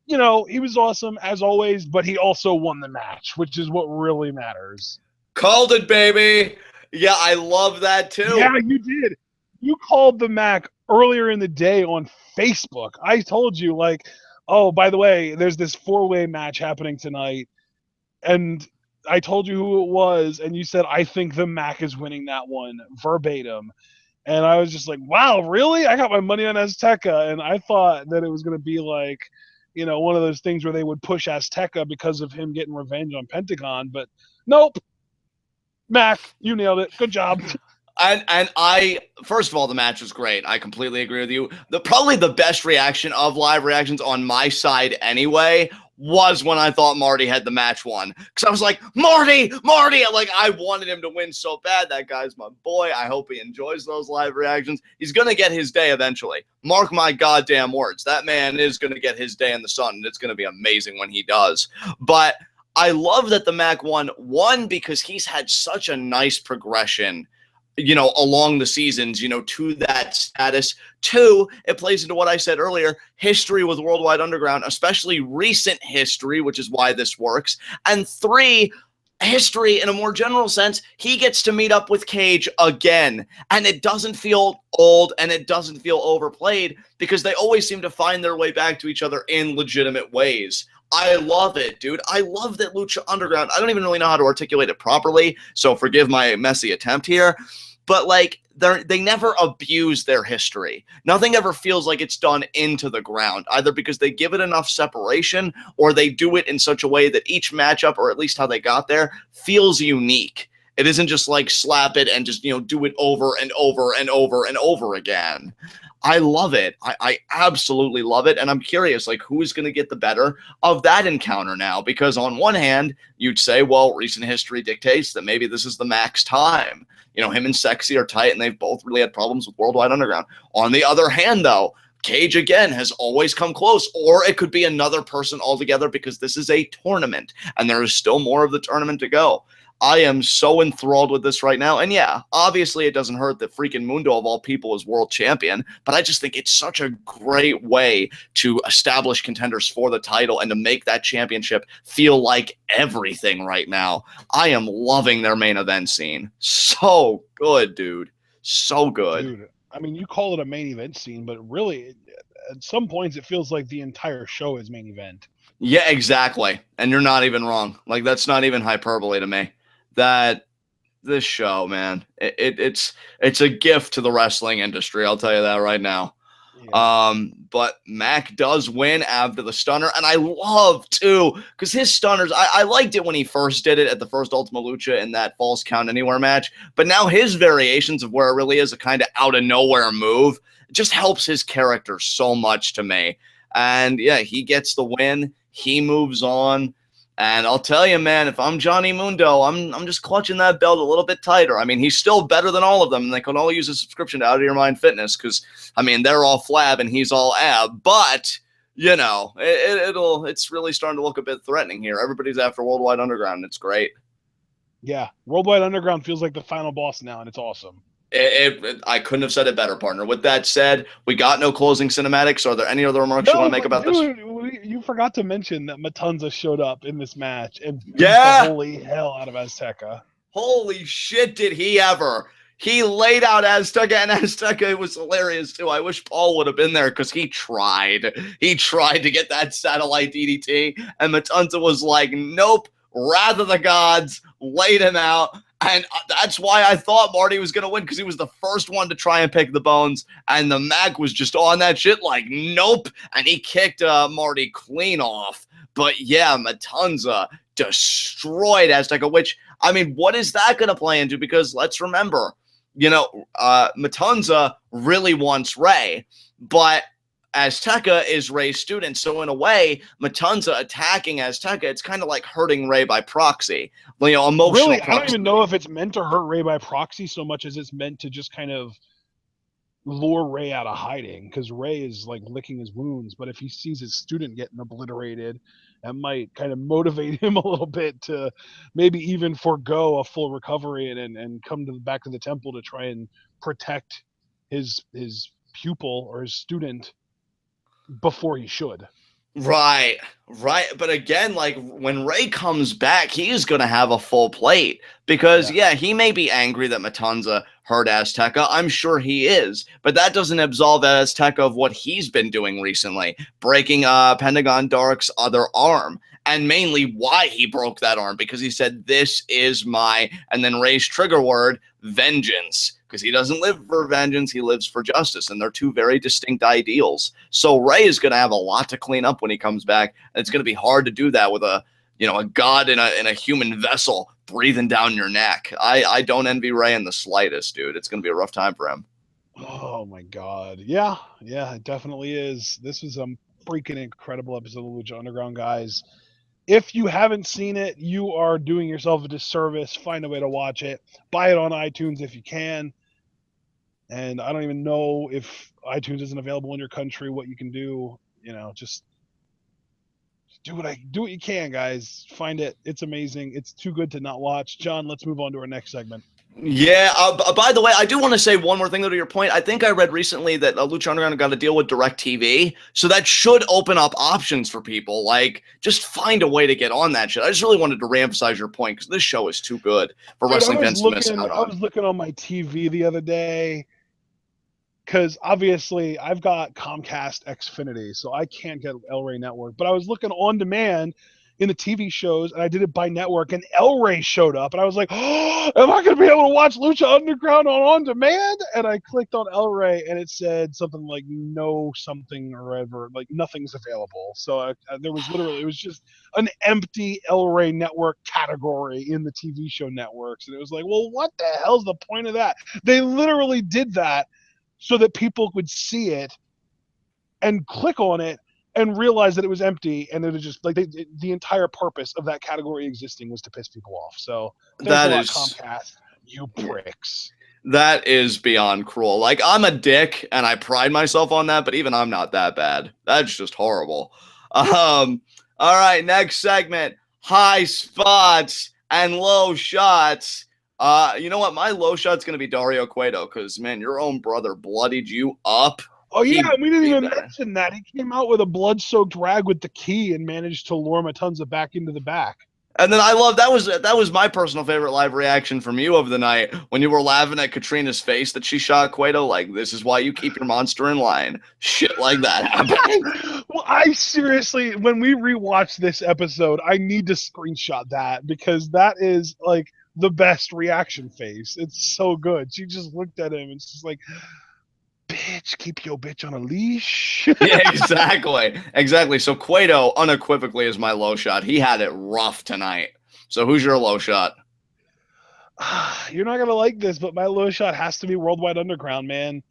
you know, he was awesome as always, but he also won the match, which is what really matters. Called it, baby. Yeah, I love that too. Yeah, you did. You called the Mack earlier in the day on Facebook. I told you, like, oh, by the way, there's this 4-way match happening tonight. And I told you who it was, and you said, I think the Mack is winning that one, verbatim. And I was just like, wow, really? I got my money on Azteca. And I thought that it was going to be like, you know, one of those things where they would push Azteca because of him getting revenge on Pentagon. But nope. Mack, you nailed it. Good job. And I, first of all, the match was great. I completely agree with you. Probably the best reaction of live reactions on my side anyway was when I thought Marty had the match won. Because I was like, Marty! Like, I wanted him to win so bad. That guy's my boy. I hope he enjoys those live reactions. He's going to get his day eventually. Mark my goddamn words. That man is going to get his day in the sun, and it's going to be amazing when he does. But I love that the Mack won. One, because he's had such a nice progression, you know, along the seasons, you know, to that status. Two, it plays into what I said earlier, history with Worldwide Underground, especially recent history, which is why this works. And three, history in a more general sense, he gets to meet up with Cage again. And it doesn't feel old and it doesn't feel overplayed because they always seem to find their way back to each other in legitimate ways. I love it, dude. I love that Lucha Underground. I don't even really know how to articulate it properly, so forgive my messy attempt here. But, like, they never abuse their history. Nothing ever feels like it's done into the ground, either because they give it enough separation or they do it in such a way that each matchup, or at least how they got there, feels unique. It isn't just like slap it and just, do it over and over and over and over again. I love it. I absolutely love it. And I'm curious, like, who's going to get the better of that encounter now? Because on one hand, you'd say, well, recent history dictates that maybe this is the Mack's time. Him and Sexy are tight, and they've both really had problems with Worldwide Underground. On the other hand, though, Cage, again, has always come close, or it could be another person altogether because this is a tournament, and there is still more of the tournament to go. I am so enthralled with this right now. And yeah, obviously it doesn't hurt that freaking Mundo of all people is world champion, but I just think it's such a great way to establish contenders for the title and to make that championship feel like everything right now. I am loving their main event scene. So good, dude. So good. Dude, I mean, you call it a main event scene, but really, at some points, it feels like the entire show is main event. Yeah, exactly. And you're not even wrong. Like, that's not even hyperbole to me. That this show, man, it's a gift to the wrestling industry. I'll tell you that right now. Yeah. But Mack does win after the stunner, and I love too because his stunners. I liked it when he first did it at the first Ultima Lucha in that Falls Count Anywhere match, but now his variations of where it really is a kind of out of nowhere move just helps his character so much to me. And yeah, he gets the win. He moves on. And I'll tell you, man, if I'm Johnny Mundo, I'm just clutching that belt a little bit tighter. I mean, he's still better than all of them, and they can all use a subscription to Out of Your Mind Fitness because, I mean, they're all flab and he's all ab. But, it's really starting to look a bit threatening here. Everybody's after Worldwide Underground, and it's great. Yeah, Worldwide Underground feels like the final boss now, and it's awesome. I couldn't have said it better, partner. With that said, we got no closing cinematics. Are there any other remarks you want to make about this? You forgot to mention that Matanza showed up in this match and beat the holy hell out of Azteca. Holy shit, did he ever? He laid out Azteca, and Azteca was hilarious, too. I wish Paul would have been there because he tried. He tried to get that satellite DDT, and Matanza was like, nope, rather the gods, laid him out. And that's why I thought Marty was going to win, because he was the first one to try and pick the bones. And the Mack was just on that shit like, nope. And he kicked Marty clean off. But yeah, Matanza destroyed Azteca, which, I mean, what is that going to play into? Because let's remember, Matanza really wants Ray, but Azteca is Ray's student. So in a way, Matanza attacking Azteca, it's kind of like hurting Ray by proxy. Emotional really, proxy. I don't even know if it's meant to hurt Ray by proxy so much as it's meant to just kind of lure Ray out of hiding, because Ray is like licking his wounds. But if he sees his student getting obliterated, that might kind of motivate him a little bit to maybe even forego a full recovery and come to the back of the temple to try and protect his pupil or his student before he should. Right. But again, like, when Ray comes back, he's going to have a full plate because, he may be angry that Matanza hurt Azteca. I'm sure he is, but that doesn't absolve Azteca of what he's been doing recently, breaking Pentagon Dark's other arm. And mainly why he broke that arm, because he said, this is my, and then Ray's trigger word, vengeance. Because he doesn't live for vengeance, he lives for justice, and they're two very distinct ideals. So Ray is going to have a lot to clean up when he comes back, and it's going to be hard to do that with a god in a human vessel breathing down your neck. I don't envy Ray in the slightest, dude. It's going to be a rough time for him. Oh my god, yeah, it definitely is. This was a freaking incredible episode of Lucha Underground, guys. If you haven't seen it, you are doing yourself a disservice. Find a way to watch it. Buy it on iTunes if you can. And I don't even know if iTunes isn't available in your country, what you can do. Just do what you can, guys. Find it. It's amazing. It's too good to not watch. John, let's move on to our next segment. Yeah. By the way, I do want to say one more thing, though, to your point. I think I read recently that Lucha Underground got a deal with DirecTV, so that should open up options for people. Like, just find a way to get on that shit. I just really wanted to reemphasize your point, because this show is too good for wrestling fans to miss out on. I was looking on my TV the other day, because obviously I've got Comcast Xfinity, so I can't get El Rey Network. But I was looking on demand, in the TV shows, and I did it by network, and El Rey showed up, and I was like, oh, am I going to be able to watch Lucha Underground on demand? And I clicked on El Rey, and it said something like no something or ever, like nothing's available. So there was literally, it was just an empty El Rey network category in the TV show networks. And it was like, well, what the hell's the point of that? They literally did that so that people would see it and click on it and realize that it was empty, and it was just like the entire purpose of that category existing was to piss people off. So thanks a lot, Comcast, you pricks. That is beyond cruel. Like, I'm a dick, and I pride myself on that, but even I'm not that bad. That's just horrible. All right, next segment, high spots and low shots. You know what? My low shot's going to be Dario Cueto because, man, your own brother bloodied you up. Oh, yeah, we didn't even mention that. He came out with a blood-soaked rag with the key and managed to lure Matanza back into the back. And then I love, that was my personal favorite live reaction from you of the night when you were laughing at Katrina's face that she shot Cueto. Like, this is why you keep your monster in line. Shit like that happening. Well, I seriously, when we rewatch this episode, I need to screenshot that because that is like the best reaction face. It's so good. She just looked at him and she's like, bitch, keep your bitch on a leash. Yeah, exactly. So Cueto unequivocally is my low shot. He had it rough tonight. So who's your low shot? You're not gonna like this, but my low shot has to be Worldwide Underground, man.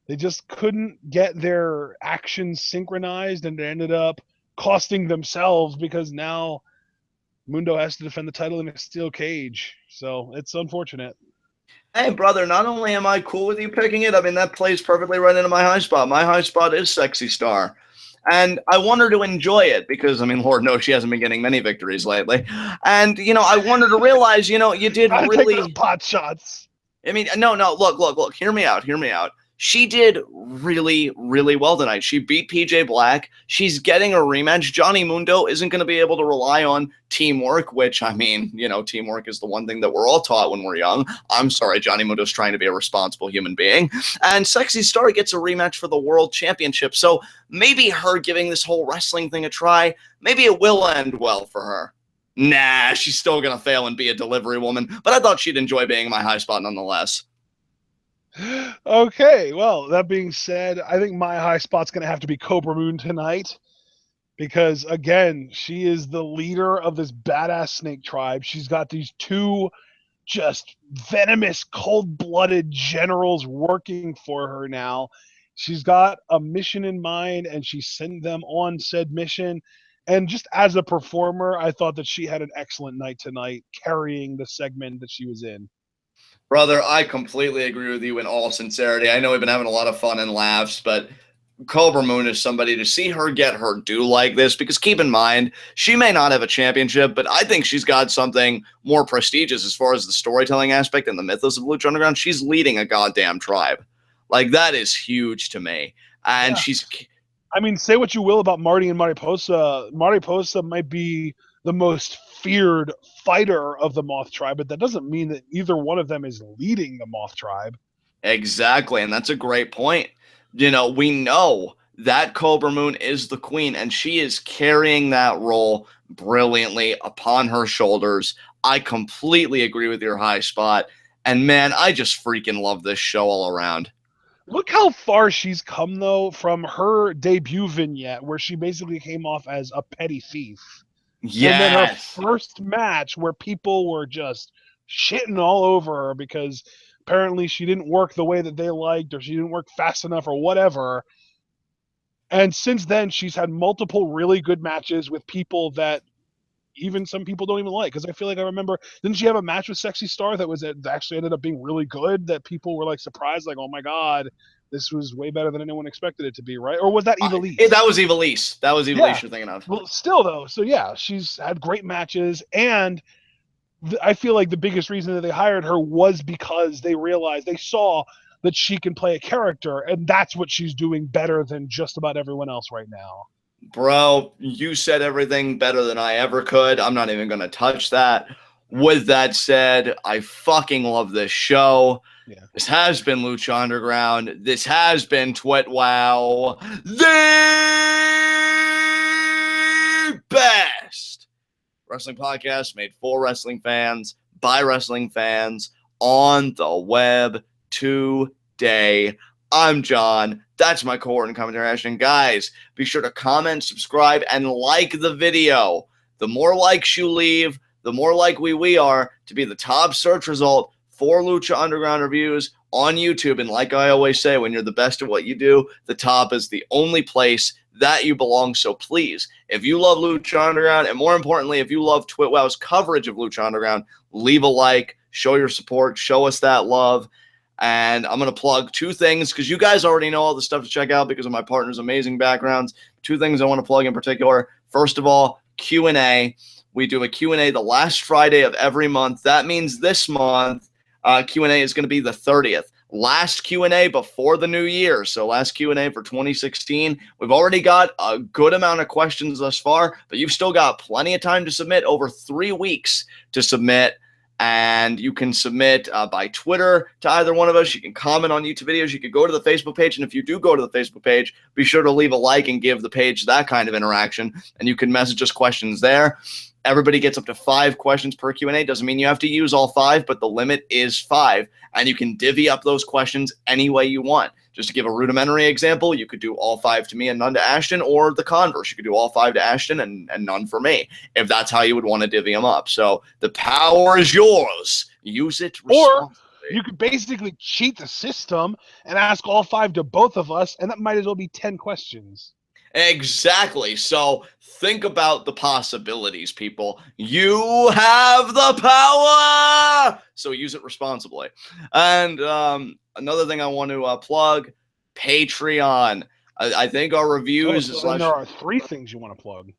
They just couldn't get their actions synchronized, and it ended up costing themselves because now Mundo has to defend the title in a steel cage. So it's unfortunate. Hey, brother, not only am I cool with you picking it, I mean, that plays perfectly right into my high spot. My high spot is Sexy Star. And I want her to enjoy it because, I mean, Lord knows she hasn't been getting many victories lately. And, you know, I want her to realize, you know, you did really... pot shots. I mean, no, look, hear me out. She did really, really well tonight. She beat PJ Black. She's getting a rematch. Johnny Mundo isn't going to be able to rely on teamwork, which, I mean, you know, teamwork is the one thing that we're all taught when we're young. I'm sorry, Johnny Mundo's trying to be a responsible human being. And Sexy Star gets a rematch for the World Championship. So maybe her giving this whole wrestling thing a try, maybe it will end well for her. Nah, she's still going to fail and be a delivery woman. But I thought she'd enjoy being my high spot nonetheless. Okay, well, that being said, I think my high spot's going to have to be Kobra Moon tonight because, again, she is the leader of this badass snake tribe. She's got these two just venomous, cold-blooded generals working for her now. She's got a mission in mind, and she sent them on said mission. And just as a performer, I thought that she had an excellent night tonight, carrying the segment that she was in. Brother, I completely agree with you in all sincerity. I know we've been having a lot of fun and laughs, but Kobra Moon is somebody to see her get her due like this, because keep in mind, she may not have a championship, but I think she's got something more prestigious as far as the storytelling aspect and the mythos of Lucha Underground. She's leading a goddamn tribe. Like, that is huge to me. And yeah. she's... I mean, say what you will about Marty and Mariposa. Mariposa might be the most feared fighter of the Moth tribe, but that doesn't mean that either one of them is leading the Moth tribe. Exactly, and that's a great point. You know, we know that Kobra Moon is the queen, and she is carrying that role brilliantly upon her shoulders. I completely agree with your high spot, and man, I just freaking love this show all around. Look how far she's come, though, from her debut vignette, where she basically came off as a petty thief. Yes. And then her first match where people were just shitting all over her because apparently she didn't work the way that they liked, or she didn't work fast enough, or whatever. And since then, she's had multiple really good matches with people that even some people don't even like. Because I feel like I remember, didn't she have a match with Sexy Star that actually ended up being really good, that people were like surprised, like, oh my god, this was way better than anyone expected it to be, right? Or was that Evilise? That was Evilise. That was Evilise you're thinking of. Well, still though, so yeah, she's had great matches, and I feel like the biggest reason that they hired her was because they realized, they saw that she can play a character, and that's what she's doing better than just about everyone else right now. Bro, you said everything better than I ever could. I'm not even going to touch that. With that said, I fucking love this show. Yeah. This has been Lucha Underground. This has been TWitWoW. The best Wrestling podcast made for wrestling fans, by wrestling fans, on the web today. I'm John. That's my core and commentary action. Guys, be sure to comment, subscribe, and like the video. The more likes you leave, the more likely we are to be the top search result for Lucha Underground reviews on YouTube. And like I always say, when you're the best at what you do, the top is the only place that you belong. So please, if you love Lucha Underground, and more importantly, if you love TWitWoW's coverage of Lucha Underground, leave a like, show your support, show us that love. And I'm going to plug two things because you guys already know all the stuff to check out because of my partner's amazing backgrounds. Two things I want to plug in particular. First of all, Q&A. We do a Q&A the last Friday of every month. That means this month, Q&A is going to be the 30th. Last Q&A before the new year. So last Q&A for 2016. We've already got a good amount of questions thus far, but you've still got plenty of time to submit, over 3 weeks to submit. And you can submit by Twitter to either one of us. You can comment on YouTube videos. You can go to the Facebook page. And if you do go to the Facebook page, be sure to leave a like and give the page that kind of interaction. And you can message us questions there. Everybody gets up to 5 questions per Q&A. Doesn't mean you have to use all 5, but the limit is 5. And you can divvy up those questions any way you want. Just to give a rudimentary example, you could do all 5 to me and none to Ashton, or the converse. You could do all 5 to Ashton and none for me, if that's how you would want to divvy them up. So the power is yours. Use it responsibly. Or you could basically cheat the system and ask all 5 to both of us, and that might as well be 10 questions. Exactly. So think about the possibilities, people. You have the power. So use it responsibly. And another thing I want to plug, Patreon. I think our reviews. And there are 3 things you want to plug.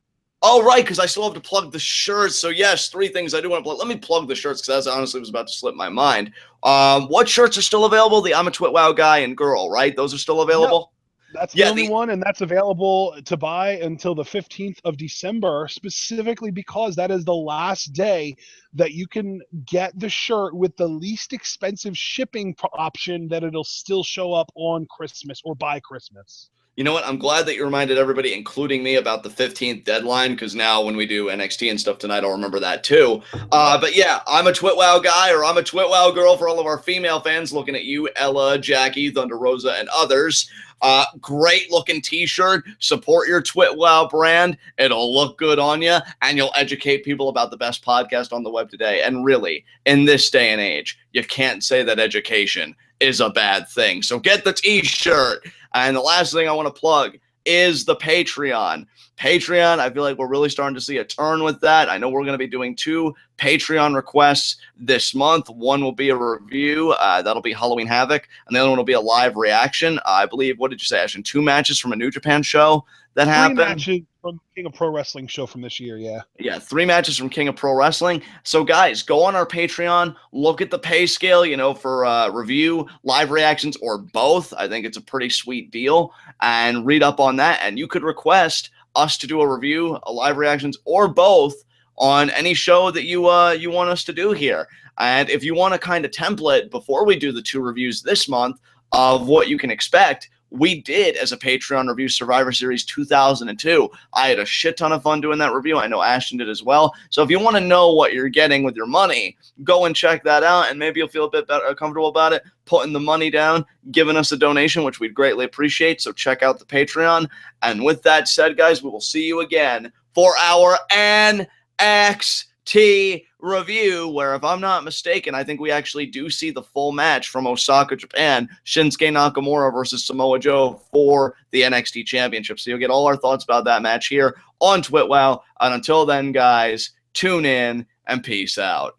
Oh, right, because I still have to plug the shirts. So, yes, 3 things I do want to plug. Let me plug the shirts because that honestly was about to slip my mind. What shirts are still available? The I'm a TWitWoW guy and girl, right? Those are still available? Yep. That's the only one, and that's available to buy until the 15th of December, specifically because that is the last day that you can get the shirt with the least expensive shipping option that it'll still show up on Christmas or by Christmas. You know what? I'm glad that you reminded everybody, including me, about the 15th deadline, because now when we do NXT and stuff tonight, I'll remember that too. But yeah, I'm a TWitWoW guy, or I'm a TWitWoW girl for all of our female fans looking at you, Ella, Jackie, Thunder Rosa, and others. Great looking t-shirt. Support your TWitWoW brand. It'll look good on you, and you'll educate people about the best podcast on the web today. And really, in this day and age, you can't say that education is a bad thing. So get the t-shirt. And the last thing I want to plug is the Patreon. Patreon, I feel like we're really starting to see a turn with that. I know we're going to be doing 2 Patreon requests this month. One will be a review. That'll be Halloween Havoc. And the other one will be a live reaction. I believe, what did you say, Ashton? 2 matches from a New Japan show that happened? 3 matches from King of Pro Wrestling show from this year, yeah. Yeah, 3 matches from King of Pro Wrestling. So, guys, go on our Patreon. Look at the pay scale, for review, live reactions, or both. I think it's a pretty sweet deal. And read up on that. And you could request us to do a review, a live reactions, or both on any show that you want us to do here. And if you want a kind of template before we do the 2 reviews this month of what you can expect, we did as a Patreon review Survivor Series 2002. I had a shit ton of fun doing that review. I know Ashton did as well. So if you want to know what you're getting with your money, go and check that out, and maybe you'll feel a bit better, comfortable about it, putting the money down, giving us a donation, which we'd greatly appreciate. So check out the Patreon. And with that said, guys, we will see you again for our NXT review, where, if I'm not mistaken, I think we actually do see the full match from Osaka, Japan, Shinsuke Nakamura versus Samoa Joe for the NXT Championship. So you'll get all our thoughts about that match here on TWitWoW. And until then, guys, tune in and peace out.